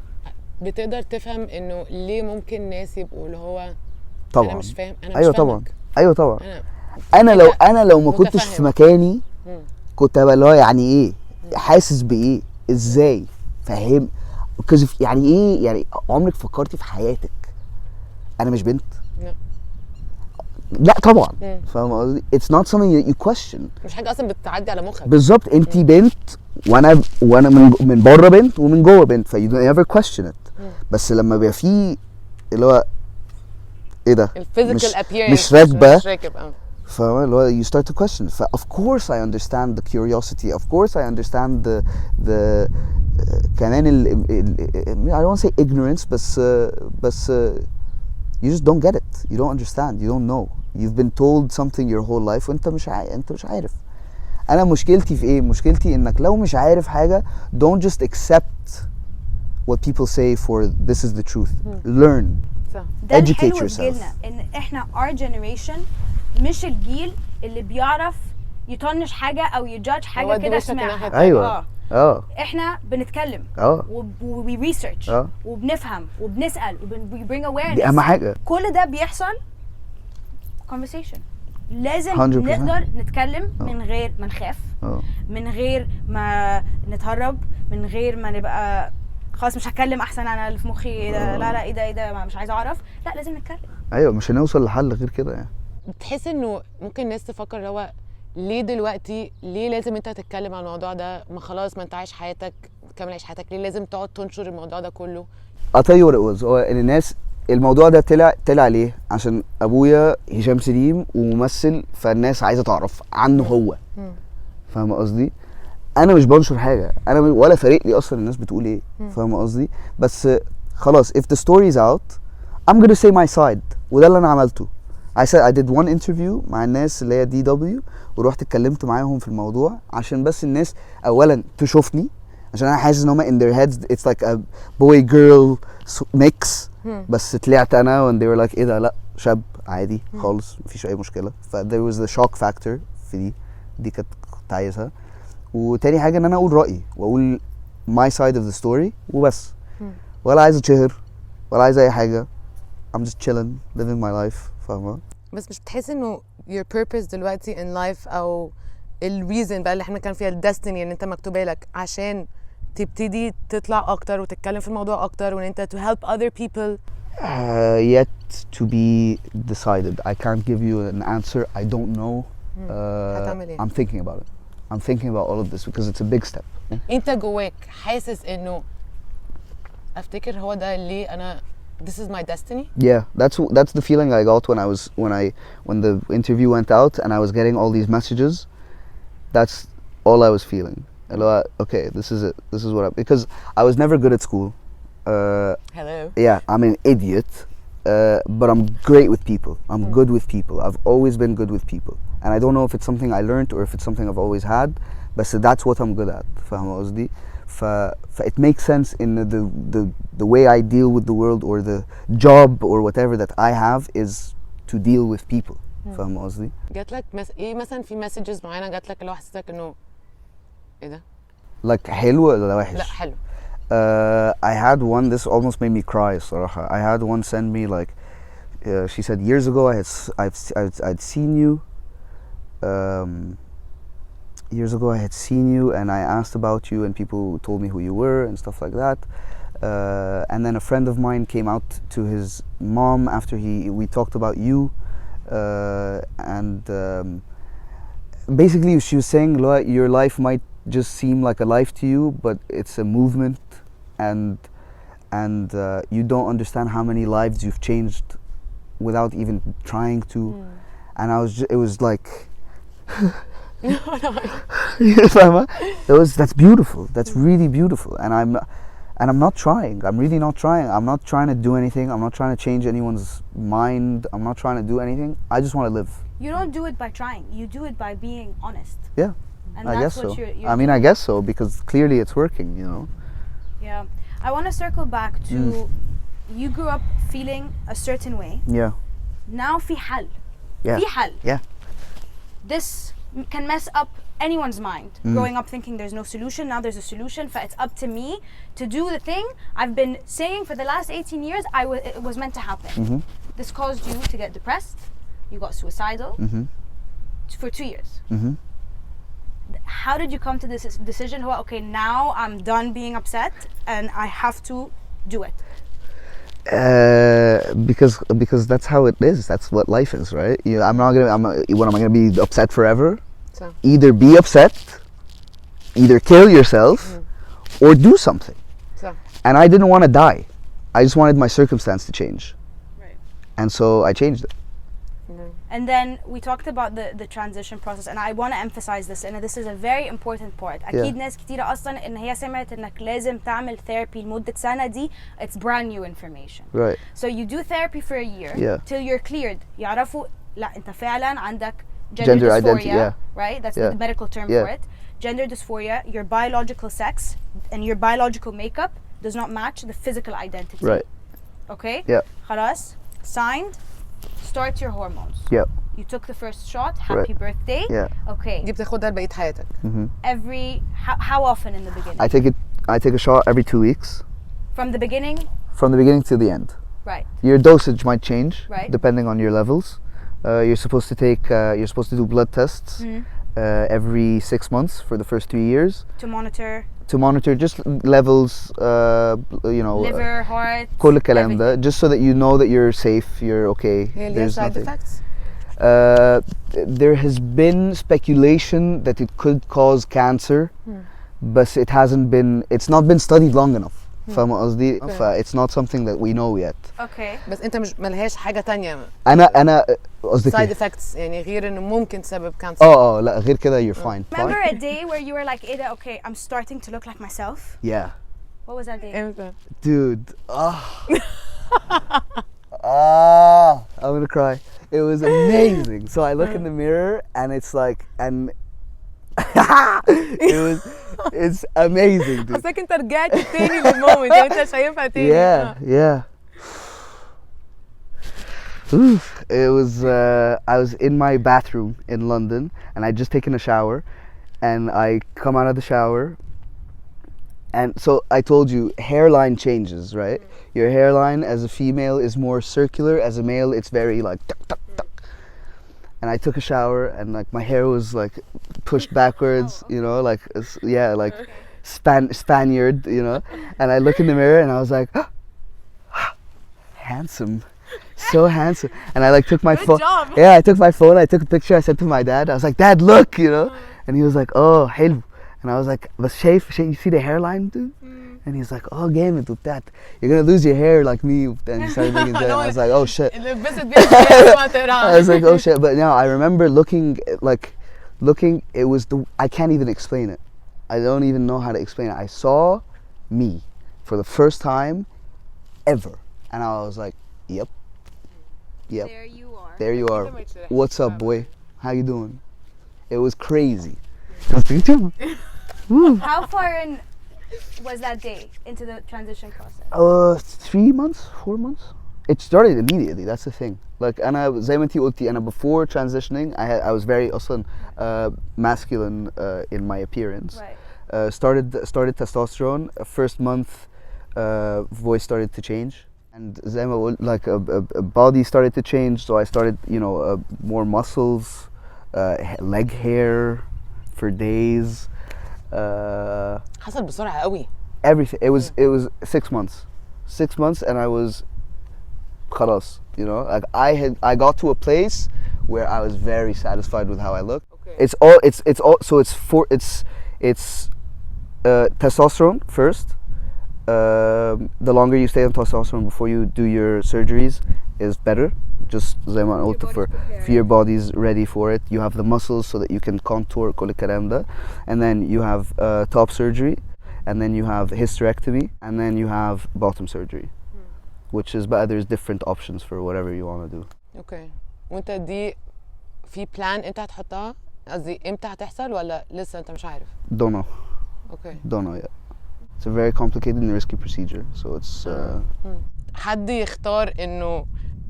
بتقدر تفهم انه ليه ممكن ناس يبقوا اللي هو طبعا انا مش فاهم، انا ايوه مش فاهمك. ايوه طبعا انا لو ما كنتش متفهم. في مكاني كنت هبقى اللي هو يعني ايه حاسس بايه ازاي فاهم يعني ايه يعني عمرك فكرتي في حياتك انا مش بنت لا. لا طبعا فاهم قصدي it's not something you question مش حاجه اصلا بتعدي على مخك. بالظبط انت بنت وانا من بره بنت ومن جوه بنت ف you don't ever question it بس لما بيبقى فيه اللي هو ايه ده الفيزيكال appearance مش راكبه مش راكب فاهم اللي هو you start to question ف of course I understand the curiosity of course I understand the كمان I don't want to say ignorance بس you just don't get it you don't understand you don't know you've been told something your whole life وانت مش عارف انا مشكلتي في ايه مشكلتي انك لو مش عارف حاجه don't just accept what people say for this is the truth learn ده educate الحلو في yourself جيلنا ان احنا our generation مش الجيل اللي بيعرف يطنش حاجه او يجادج حاجه يودي كده وشك الناحية سمعها التانية. اه احنا بنتكلم وي ريسيرش وبنفهم وبنسال وي برينج اويرنس دي اهم حاجه كل ده بيحصل conversation لازم 100%. نقدر نتكلم من غير ما نخاف من غير ما نتهرب من غير ما نبقى خلاص مش هتكلم احسن انا اللي في مخي لا ايه ده مش عايزه اعرف لا لازم نتكلم ايوه مش هنوصل لحل غير كده يعني بتحس انه ممكن الناس تفكر اللي هو ليه دلوقتي ليه لازم انت تتكلم عن الموضوع ده ما خلاص ما انت عايش حياتك كمل عيش حياتك ليه لازم تقعد تنشر الموضوع ده كله I'll tell you what it was هو ان الناس الموضوع ده طلع ليه عشان ابويا هشام سليم وممثل فالناس عايزه تعرف عنه هو فاهم قصدي انا مش بنشر حاجه انا ولا فارق لي اصلا الناس بتقول ايه فاهم قصدي بس خلاص if the story is out I'm gonna say my side وده اللي انا عملته I did one interview مع الناس اللي هي DW ورحت اتكلمت معاهم في الموضوع عشان بس الناس اولا تشوفني عشان انا حاسس ان هم in their heads it's like a boy girl mix بس طلعت انا when they were like ايه ده لا شاب عادي خالص مفيش اي مشكله ف there was the shock factor في دي كنت عايزها وتاني حاجه ان انا اقول رايي واقول my side of the story وبس ولا عايز اتشهر ولا عايز اي حاجه I'm just chilling living my life فاهمه بس مش بتحس انه your purpose دلوقتي in life او الريزن بقى اللي احنا كان فيها الدستني ان انت مكتوبه لك عشان تبتدي تطلع اكتر وتتكلم في الموضوع اكتر وان انت to help other people yet to be decided I can't give you an answer I don't know هتعمل ايه؟ I'm thinking about it I'm thinking about all of this because it's a big step انت جواك حاسس انه افتكر هو ده اللي انا this is my destiny yeah that's the feeling I got when the interview went out and I was getting all these messages that's all I was feeling okay this is it this is what because I was never good at school hello yeah I'm an idiot but I'm great with people I'm good with people I've always been good with people and I don't know if it's something I learned or if it's something I've always had but that's what I'm good at فاهم قصدي it makes sense in the way I deal with the world or the job or whatever that I have is to deal with people فاهم قصدي جات لك ايه مثلا في مسجز معينه جات لك اللي هو حسيتك انه ايه ده like حلو ولا وحش لا حلو I had one this almost made me cry الصراحة I had one send me like she said years ago I'd seen you years ago I had seen you and I asked about you and people told me who you were and stuff like that and then a friend of mine came out to his mom after we talked about you and basically she was saying your life might just seem like a life to you but it's a movement and you don't understand how many lives you've changed without even trying to and it was like that's beautiful that's really beautiful and I'm not trying I'm really not trying I'm not trying to do anything I'm not trying to change anyone's mind I'm not trying to do anything I just want to live you don't do it by trying you do it by being honest yeah and I that's guess what so you're I mean I guess so because clearly it's working you know yeah I want to circle back to you grew up feeling a certain way yeah now في حل yeah في حل yeah this can mess up anyone's mind growing up thinking there's no solution now there's a solution so it's up to me to do the thing I've been saying for the last 18 years it was meant to happen this caused you to get depressed you got suicidal for 2 years. Mhm. How did you come to this decision? Okay, now I'm done being upset and I have to do it. Because that's how it is. That's what life is, right? What am I gonna be upset forever? So. Either be upset, either kill yourself, or do something. So. And I didn't want to die. I just wanted my circumstance to change. Right. And so I changed it. And then we talked about the transition process, and I want to emphasize this, and this is a very important part. أكيد ناس كتيرة أصلاً إن هي سمعت إنك لازم تعمل therapy لمدة سنة دي. It's brand new information. Right. So you do therapy for a year till you're cleared. يعرفوا لا أنت فعلاً عندك gender dysphoria, identity, right? That's the medical term for it. Gender dysphoria, your biological sex and your biological makeup does not match the physical identity. Right. Okay? Yeah. خلاص. Signed. Start your hormones. Yeah. You took the first shot. Happy birthday. Yeah. Okay. دي بتاخدها لبقية حياتك. How often in the beginning? I take a shot every 2 weeks. From the beginning? From the beginning to the end. Right. Your dosage might change depending on your levels. You're supposed to do blood tests every 6 months for the first 3 years. To monitor just levels, liver, heart, كل الكلام ده, just so that you know that you're safe, you're okay. There's side effects? There has been speculation that it could cause cancer, but it's not been studied long enough. فاهمة قصدي؟ It's not something that we know yet. Okay. بس انت مش ملهاش حاجة تانية. أنا قصدك side effects يعني غير انه ممكن تسبب كانسر. لا غير كده you're fine. Remember a day where you were like, Ada, okay, I'm starting to look like myself? Yeah. What was that day? Dude, I'm gonna cry. It was amazing. So I look in the mirror and it's like, and it's amazing, dude. حاسك انت رجعت تاني للمومنت انت شايفها تاني. Yeah. It was I was in my bathroom in London and I'd just taken a shower and I come out of the shower and so I told you hairline changes, right? Your hairline as a female is more circular, as a male it's very like tuck, tuck, tuck. And I took a shower and like my hair was like pushed backwards, like Spaniard, and I look in the mirror and I was like handsome. So handsome. And I like took my phone. Yeah, I took my phone, I took a picture, I sent to my dad. I was like, Dad, look, and he was like, oh, حلو. And I was like, but شايف you see the hairline, dude? And he's like, oh, جامد وبتاع. You're gonna lose your hair like me. And he started making jokes. I was like, oh shit. I was like, oh shit. But now I remember looking, it was I can't even explain it. I don't even know how to explain it. I saw me for the first time ever. And I was like, yep. There you are. What's up, boy? How you doing? It was crazy. How far in was that day into the transition process? 3 months, 4 months. It started immediately. That's the thing. Like أنا زي ما أنتي قلتي أنا before transitioning I was very أصلا masculine in my appearance. Right. Started testosterone. First month, voice started to change. And زي ما قلت like a body started to change. So I started more muscles, leg hair for days. حصل بسرعة قوي. Everything. It was 6 months. 6 months and I was خلاص, like I got to a place where I was very satisfied with how I look. Okay. It's testosterone first. The longer you stay on testosterone before you do your surgeries is better. Just زي ما قلت for your body's ready for it. You have the muscles so that you can contour كل الكلام ده. And then you have top surgery, and then you have hysterectomy, and then you have bottom surgery. Which is better. There's different options for whatever you want to do. Okay. وانت دي في بلان انت هتحطها؟ قصدي امتى هتحصل ولا لسه انت مش عارف؟ Don't know. Okay. Don't know yet. It's a very complicated and risky procedure, so it's. حد يختار انه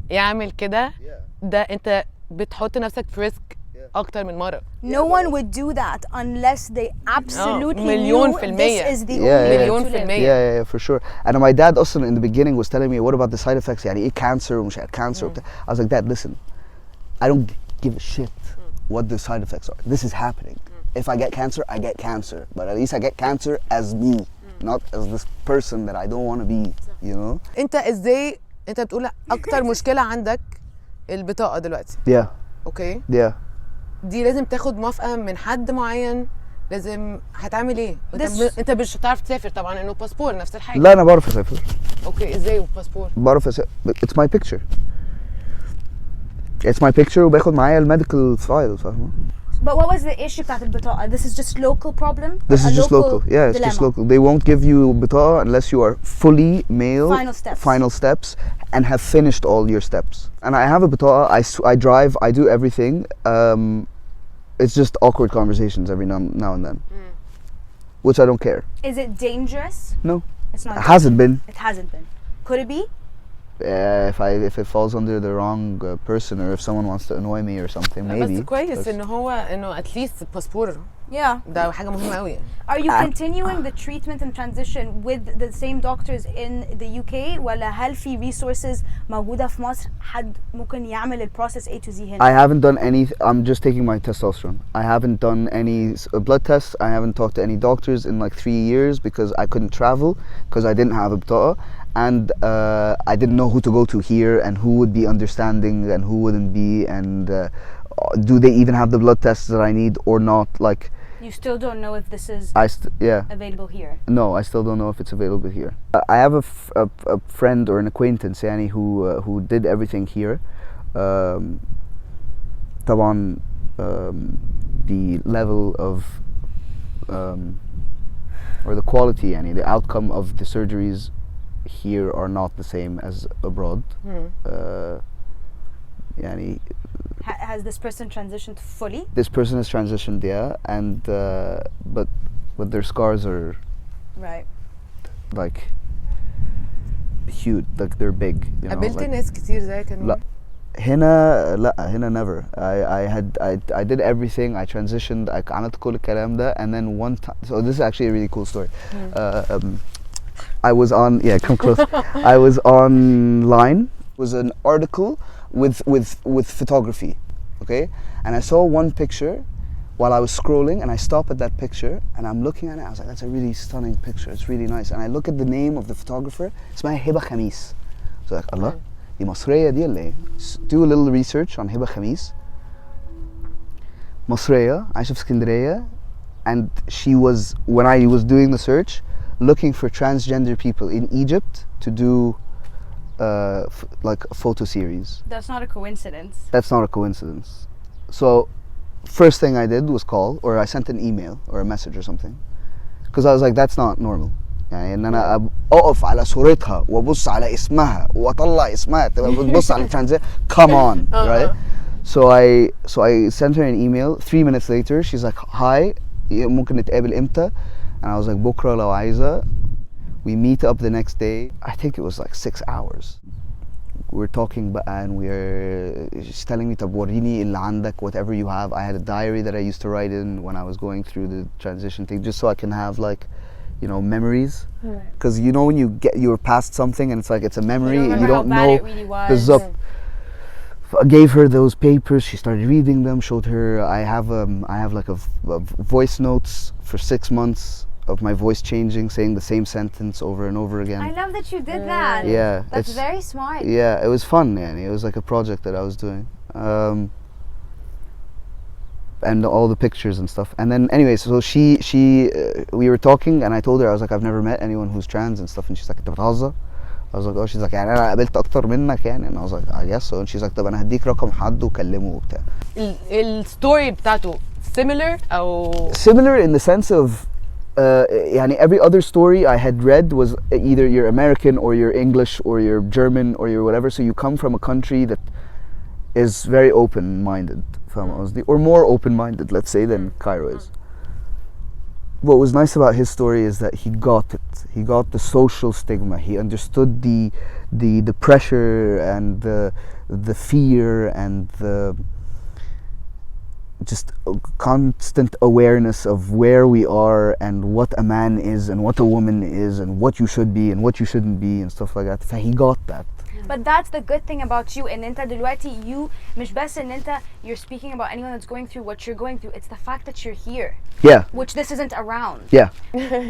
يعمل كده ده انت بتحط نفسك في ريسك اكتر من مرة. No one would do that unless they absolutely مليون knew في المية. this is the only مليون way to في live. المية. Yeah, for sure. And my dad also in the beginning was telling me, what about the side effects? يعني ايه cancer ومش cancer. I was like, Dad, listen, I don't give a shit. what the side effects are. This is happening. If I get cancer, I get cancer. But at least I get cancer as me, not as this person that I don't want to be, you know? انت ازاي انت بتقول اكتر مشكله عندك البطاقه دلوقتي؟ Yeah, اوكي yeah. دي لازم تاخد موافقه من حد معين، لازم هتعمل ايه؟ انت مش هتعرف تسافر طبعا انه باسبور نفس الحاجه. لا أنا بعرف أسافر. اوكي ازاي باسبور؟ بعرف أسافر. It's my picture. It's my picture وباخد معايا الميديكال فايل فاهمة؟ But what was the issue بتاعت البطاقة? This is just local problem? This A is just local. Yeah, it's just dilemma. local. They won't give you بطاقة unless you are fully male. Final steps. And have finished all your steps. And I have a بطاقة. I drive. I do everything. It's just awkward conversations every now and then, which I don't care. Is it dangerous? No, It's not. it hasn't been. It hasn't been. Could it be? If it falls under the wrong person, or if someone wants to annoy me or something, maybe. بس كويس ان هو انه at least باسبور Yeah. ده حاجه مهمه قوي. Are you continuing the treatment and transition with the same doctors in the UK ولا هل في resources موجودة في مصر حد ممكن يعمل البروسيس A to Z هنا؟ I haven't done any. I'm just taking my testosterone. I haven't done any blood tests. I haven't talked to any doctors in like 3 years because I couldn't travel because I didn't have a بطاقة. And I didn't know who to go to here and who would be understanding and who wouldn't be, and do they even have the blood tests that I need or not? Like, You still don't know if this is available here? No, I still don't know if it's available here. I have a friend or an acquaintance يعني who did everything here. طبعا the level of or the quality يعني the outcome of the surgeries here are not the same as abroad. يعني Has this person transitioned fully? This person has transitioned, yeah, and but their scars are Right. like huge, like they're big. You know, قابلت like, ناس كتير زيك لا هنا never. I did everything. I transitioned. I عملت كل الكلام ده, and then one time. So this is actually a really cool story. I was on come close. I was online. It was an article with photography, okay? And I saw one picture while I was scrolling, and I stopped at that picture and I'm looking at it. I was like, that's a really stunning picture. It's really nice. And I look at the name of the photographer. اسمها هبة خميس. So like, Allah, دي مصرية دي ولا ايه? Do a little research on هبة خميس. مصرية عايشة في اسكندرية, and she was, when I was doing the search, looking for transgender people in Egypt to do like a photo series. That's not a coincidence. That's not a coincidence. So first thing I did was call, or I sent an email or a message or something, because I was like, that's not normal. يعني ان انا اقف على صورتها وابص على اسمها واطلع اسمها تبقى بتبص على الترانزيت. Come on, right? So I sent her an email. 3 minutes later she's like, hi, ممكن نتقابل امتى? And I was like, بكره لو عايزة. We meet up the next day. I think it was like 6 hours. We're talking and she's telling me, طب وريني اللي عندك, whatever you have. I had a diary that I used to write in when I was going through the transition thing, just so I can have like, you know, memories. Because you know when you're past something and it's like it's a memory, you don't know. It really was. I gave her those papers. She started reading them. Showed her. I have like a voice notes for 6 months of my voice changing, saying the same sentence over and over again. I love that you did that. Yeah, That's very smart. Yeah, it was fun, man. It was like a project that I was doing. And all the pictures and stuff. And then anyway, so we were talking and I told her, I was like, I've never met anyone who's trans and stuff, and she's like, انت بتهزر? I was like, oh, she's like, يعني انا قابلت اكتر منك يعني. And I was like, I guess so. And she's like, طب انا هديك رقم حد وكلمه وبتاع. الستوري بتاعته similar او similar in the sense of يعني every other story I had read was either you're American or you're English or you're German or you're whatever, so you come from a country that is very open-minded, or more open-minded, let's say, than Cairo is. What was nice about his story is that he got it. He got the social stigma. He understood the pressure and the fear and the just constant awareness of where we are and what a man is and what a woman is and what you should be and what you shouldn't be and stuff like that. So he got that. But that's the good thing about you. And انت دلوقتي you مش بس ان انت you're speaking about anyone that's going through what you're going through. It's the fact that you're here. Yeah. Which this isn't around. Yeah.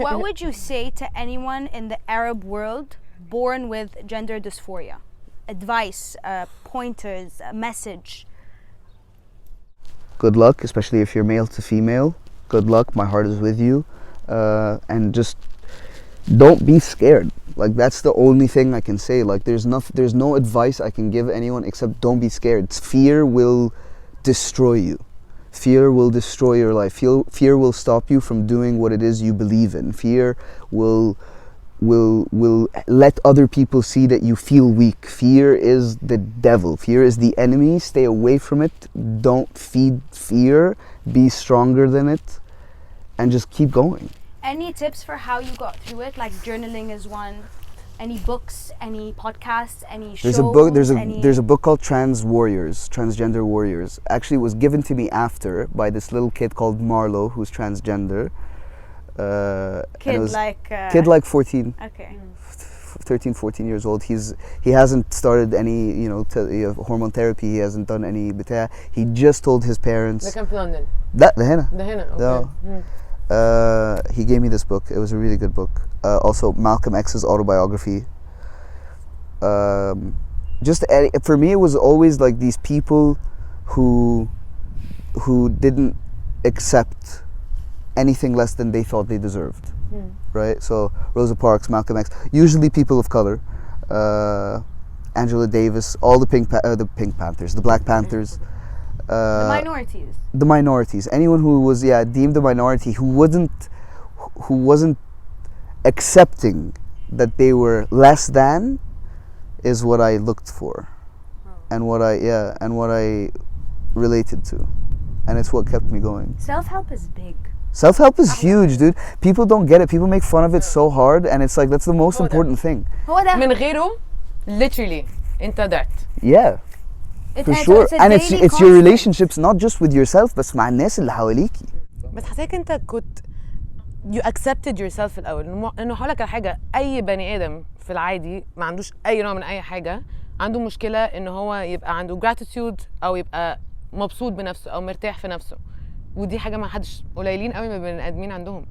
What would you say to anyone in the Arab world born with gender dysphoria? Advice, pointers, a message. Good luck, especially if you're male to female. Good luck. My heart is with you. And just don't be scared. Like that's the only thing I can say. Like there's no advice I can give anyone except don't be scared. Fear will destroy you. Fear will destroy your life. Fear will stop you from doing what it is you believe in. Fear will let other people see that you feel weak. Fear is the devil. Fear is the enemy. Stay away from it. Don't feed fear. Be stronger than it. And just keep going. Any tips for how you got through it? Like journaling is one. Any books? Any podcasts? Any shows? There's a book called Transgender Warriors. Actually, it was given to me after by this little kid called Marlo, who's transgender. Kid like 14. Okay. 13, 14 years old. He hasn't started any, hormone therapy. He hasn't done any بتاع. He just told his parents. ده كان في لندن. ده هنا. Okay. He gave me this book. It was a really good book. Also Malcolm X's autobiography. For me it was always like these people who didn't accept anything less than they thought they deserved. Right? So Rosa Parks, Malcolm X, usually people of color, Angela Davis, all the Pink Panthers, the Black Panthers. The minorities. Anyone who was deemed a minority, who wasn't accepting that they were less than, is what I looked for, and what I related to, and it's what kept me going. Self-help is big. Self-help is huge, dude. People don't get it. People make fun of it so hard, and it's like that's the most important thing. من غيره literally انت ضعت. Yeah. For sure. And it's your relationships, not just with yourself, بس مع الناس اللي حواليكي. بس حسيت انت كنت you accepted yourself في الاول. انه هقول لك على حاجه، اي بني ادم في العادي ما عندوش اي نوع من اي حاجه عنده مشكله ان هو يبقى عنده gratitude او يبقى مبسوط بنفسه او مرتاح في نفسه، ودي حاجه ما حدش قليلين قوي من البني ادمين عندهم.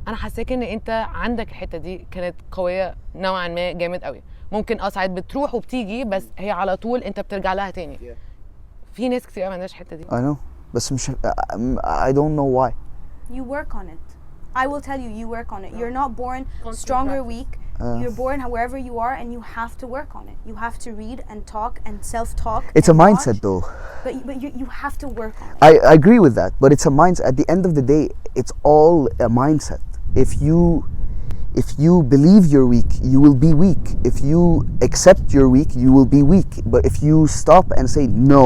انا حسيت ان انت عندك الحته دي كانت قويه نوعا ما جامد قوي. ممكن ساعات بتروح وبتيجي بس هي على طول انت بترجع لها تاني. في ناس كتير ما عندهاش الحته دي. I know. بس مش I don't know why. You work on it. I will tell you, you work on it. You're not born strong or weak. You're born wherever you are, and you have to work on it. You have to read and talk and self-talk. It's a mindset, though. But you have to work on it. I agree with that, but it's a mindset. At the end of the day, it's all a mindset. If you believe you're weak, you will be weak. If you accept you're weak, you will be weak. But if you stop and say no,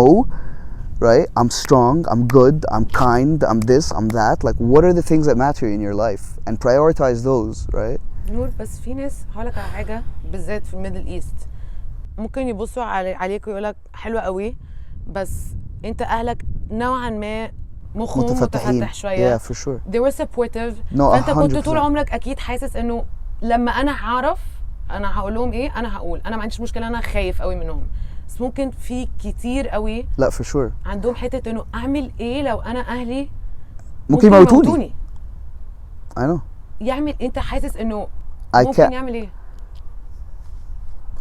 right? I'm strong, I'm good, I'm kind, I'm this, I'm that. Like, what are the things that matter in your life? And prioritize those, right? نور، بس في ناس هقولك على حاجه بالذات في الميدل ايست ممكن يبصوا عليك ويقولك حلوه قوي، بس انت اهلك نوعا ما مخهم متفتح شويه. Yeah, for sure. They were supportive. No, فانت 100%. كنت طول عمرك اكيد حاسس انه لما انا هعرف انا هقول لهم ايه، انا هقول انا ما عنديش مشكله، انا خايف قوي منهم. بس ممكن في كتير قوي لا for sure عندهم حته انه اعمل ايه لو انا اهلي ممكن يموتوني. I know. يعمل انت حاسس انه ممكن يعمل ايه؟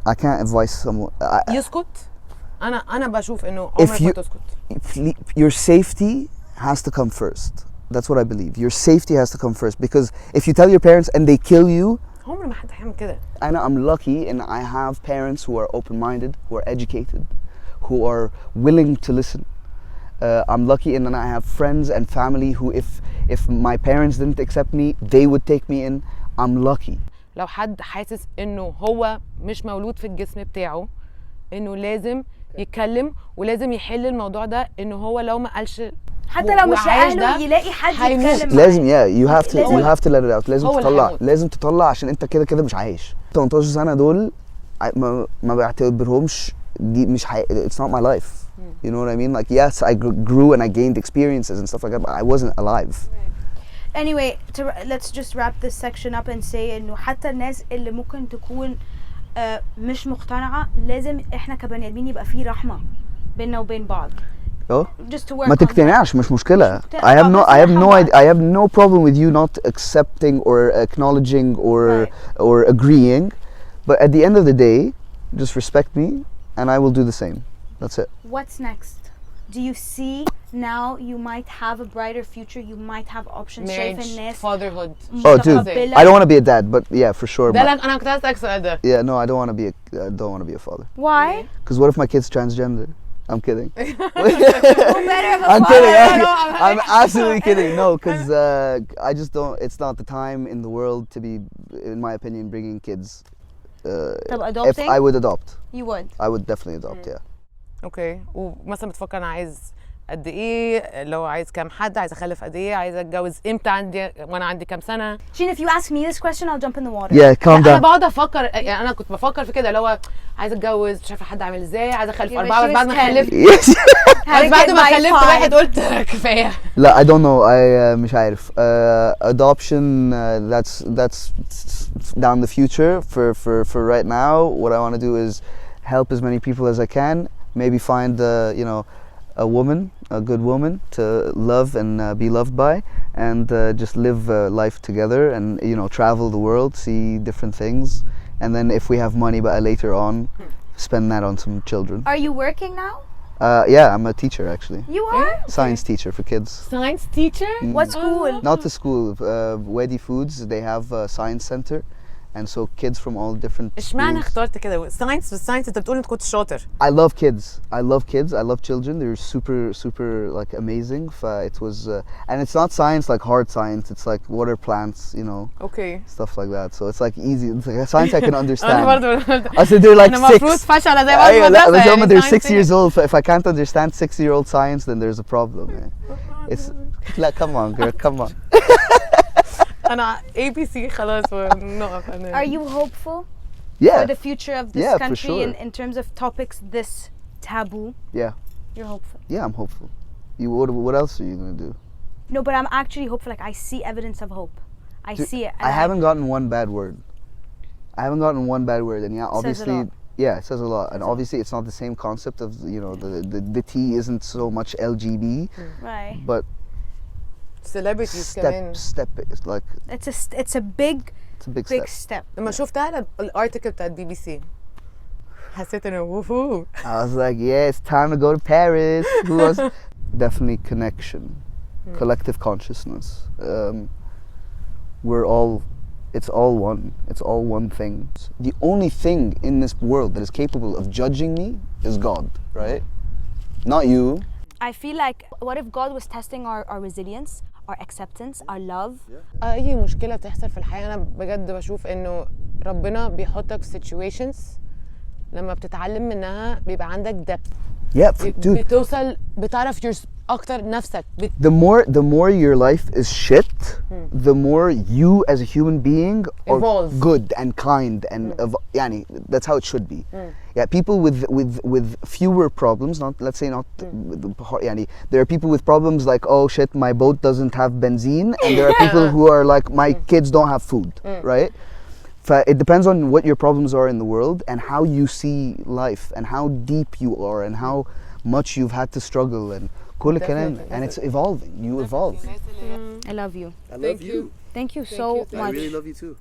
I can't advise someone. يسكت. انا بشوف انه عمرك ما تسكت. Your safety has to come first. That's what I believe. Your safety has to come first, because if you tell your parents and they kill you, عمر ما حد هيعمل كده. I'm lucky and I have parents who are open-minded, who are educated, who are willing to listen. I'm lucky in that I have friends and family who if my parents didn't accept me, they would take me in. I'm lucky. لو حد حاسس انه هو مش مولود في الجسم بتاعه، انه لازم يتكلم ولازم يحل الموضوع ده، انه هو لو ما قالش حتى لو مش اهله يلاقي حد يتكلم لازم you have to let it out. لازم تطلع عشان انت كده مش عايش. 18 سنة دول ما بعتبرهمش دي مش it's not my life. You know what I mean? Like, yes, I grew and I gained experiences and stuff like that, but I wasn't alive. Anyway, let's just wrap this section up and say انه حتى الناس اللي ممكن تكون مش مقتنعة لازم احنا كبني ادمين يبقى في رحمة بيننا وبين بعض. Just to work ما on that. تقتنعش مش مشكلة. مش مشكلة. I have no problem with you not accepting or acknowledging or agreeing, but at the end of the day, just respect me and I will do the same. That's it. What's next? Do you see now you might have a brighter future, you might have options? شايف marriage, الناس fatherhood. Oh dude, I don't want to be a dad, but yeah, for sure. ده انا كنت هسألك السؤال ده. Yeah, no, I don't want to be a father. Why? Because what if my kid's transgender? I'm kidding. Who better of a I'm father? kidding. I'm absolutely kidding. No, because I just don't. It's not the time in the world to be, in my opinion, bringing kids. طب If adopting? I would adopt, You would. I would definitely adopt. Yeah. اوكي ومثلا بتفكر انا عايز قد ايه، لو عايز كام حد، عايز اخلف قد ايه، عايز اتجوز امتى، عندي وانا عندي كام سنه. Gene, if you ask me this question, I'll jump in the water. Yeah, calm انا down. بقعد افكر، يعني انا كنت بفكر في كده اللي هو عايز اتجوز، مش عارفه حد عامل ازاي، عايز اخلف Yeah, اربعه، but بس she بعد was ما 10. خلفت Yes. Had بس a بعد kid ما by خلفت 5. واحد قلت كفايه. لا, I don't know. مش عارف. Adoption. That's down the future. For right now, what I want to do is help as many people as I can. Maybe find a woman, a good woman to love and be loved by, and just live life together and travel the world, see different things, and then if we have money but later on spend that on some children. Are you working now? Yeah, I'm a teacher actually. You are? Science teacher for kids. Science teacher? What school? Not the school. Wedi Foods, they have a science center, and so kids from all different اشمعنى schools. اخترت كده ساينس؟ بالساينس انت بتقول انت كنت شاطر. I love kids. I love kids. I love children. They're super like amazing. It was, and it's not science like hard science. It's like what are plants, اوكي. stuff like that. So it's like easy. It's like a science I can انا understand. برضه I said they're like انا المفروض 6. فاشله زي بعض أيوة, لا, المدرسه بس هم يعني they're 6 science years old. If I can't understand 6-year-old science, then there's a problem. It's like, come on, girl, come on. انا ABC خلاص ونقف. Are you hopeful Yeah. for the future of this Yeah, for country sure. in terms of topics this taboo? Yeah. You're hopeful. Yeah, I'm hopeful. What else are you gonna do? No, but I'm actually hopeful. Like I see evidence of hope. I Dude, see it. I haven't gotten one bad word. And yeah, obviously, lot. yeah, it says a lot. And obviously, it's not the same concept of the T isn't so much LGB, Right. but celebrities كمان. step it's like It's a big big step. step. لما شفتها الارتكل بتاعت BBC حسيت انه ووهو. I was like, yeah, it's time to go to Paris. Who was definitely connection, collective consciousness. It's all one. It's all one thing. The only thing in this world that is capable of judging me is God, right? Not you. I feel like what if God was testing our resilience, our acceptance, our love? اي مشكله تحصل في الحياه انا بجد بشوف انه ربنا بيحطك في situations لما بتتعلم منها بيبقى عندك depth. Yeah, dude. بتوصل بتعرف اكتر نفسك. The more your life is shit, the more you as a human being are Evolve. good and kind and yani, that's how it should be. Yeah, people with fewer problems, not let's say not yani, there are people with problems like, oh shit, my boat doesn't have benzene, and there are people who are like, my kids don't have food, right? It depends on what your problems are in the world and how you see life and how deep you are and how much you've had to struggle and كل كلام, and it's evolving. You evolve. I love you. I love you. Thank you so much. love you too.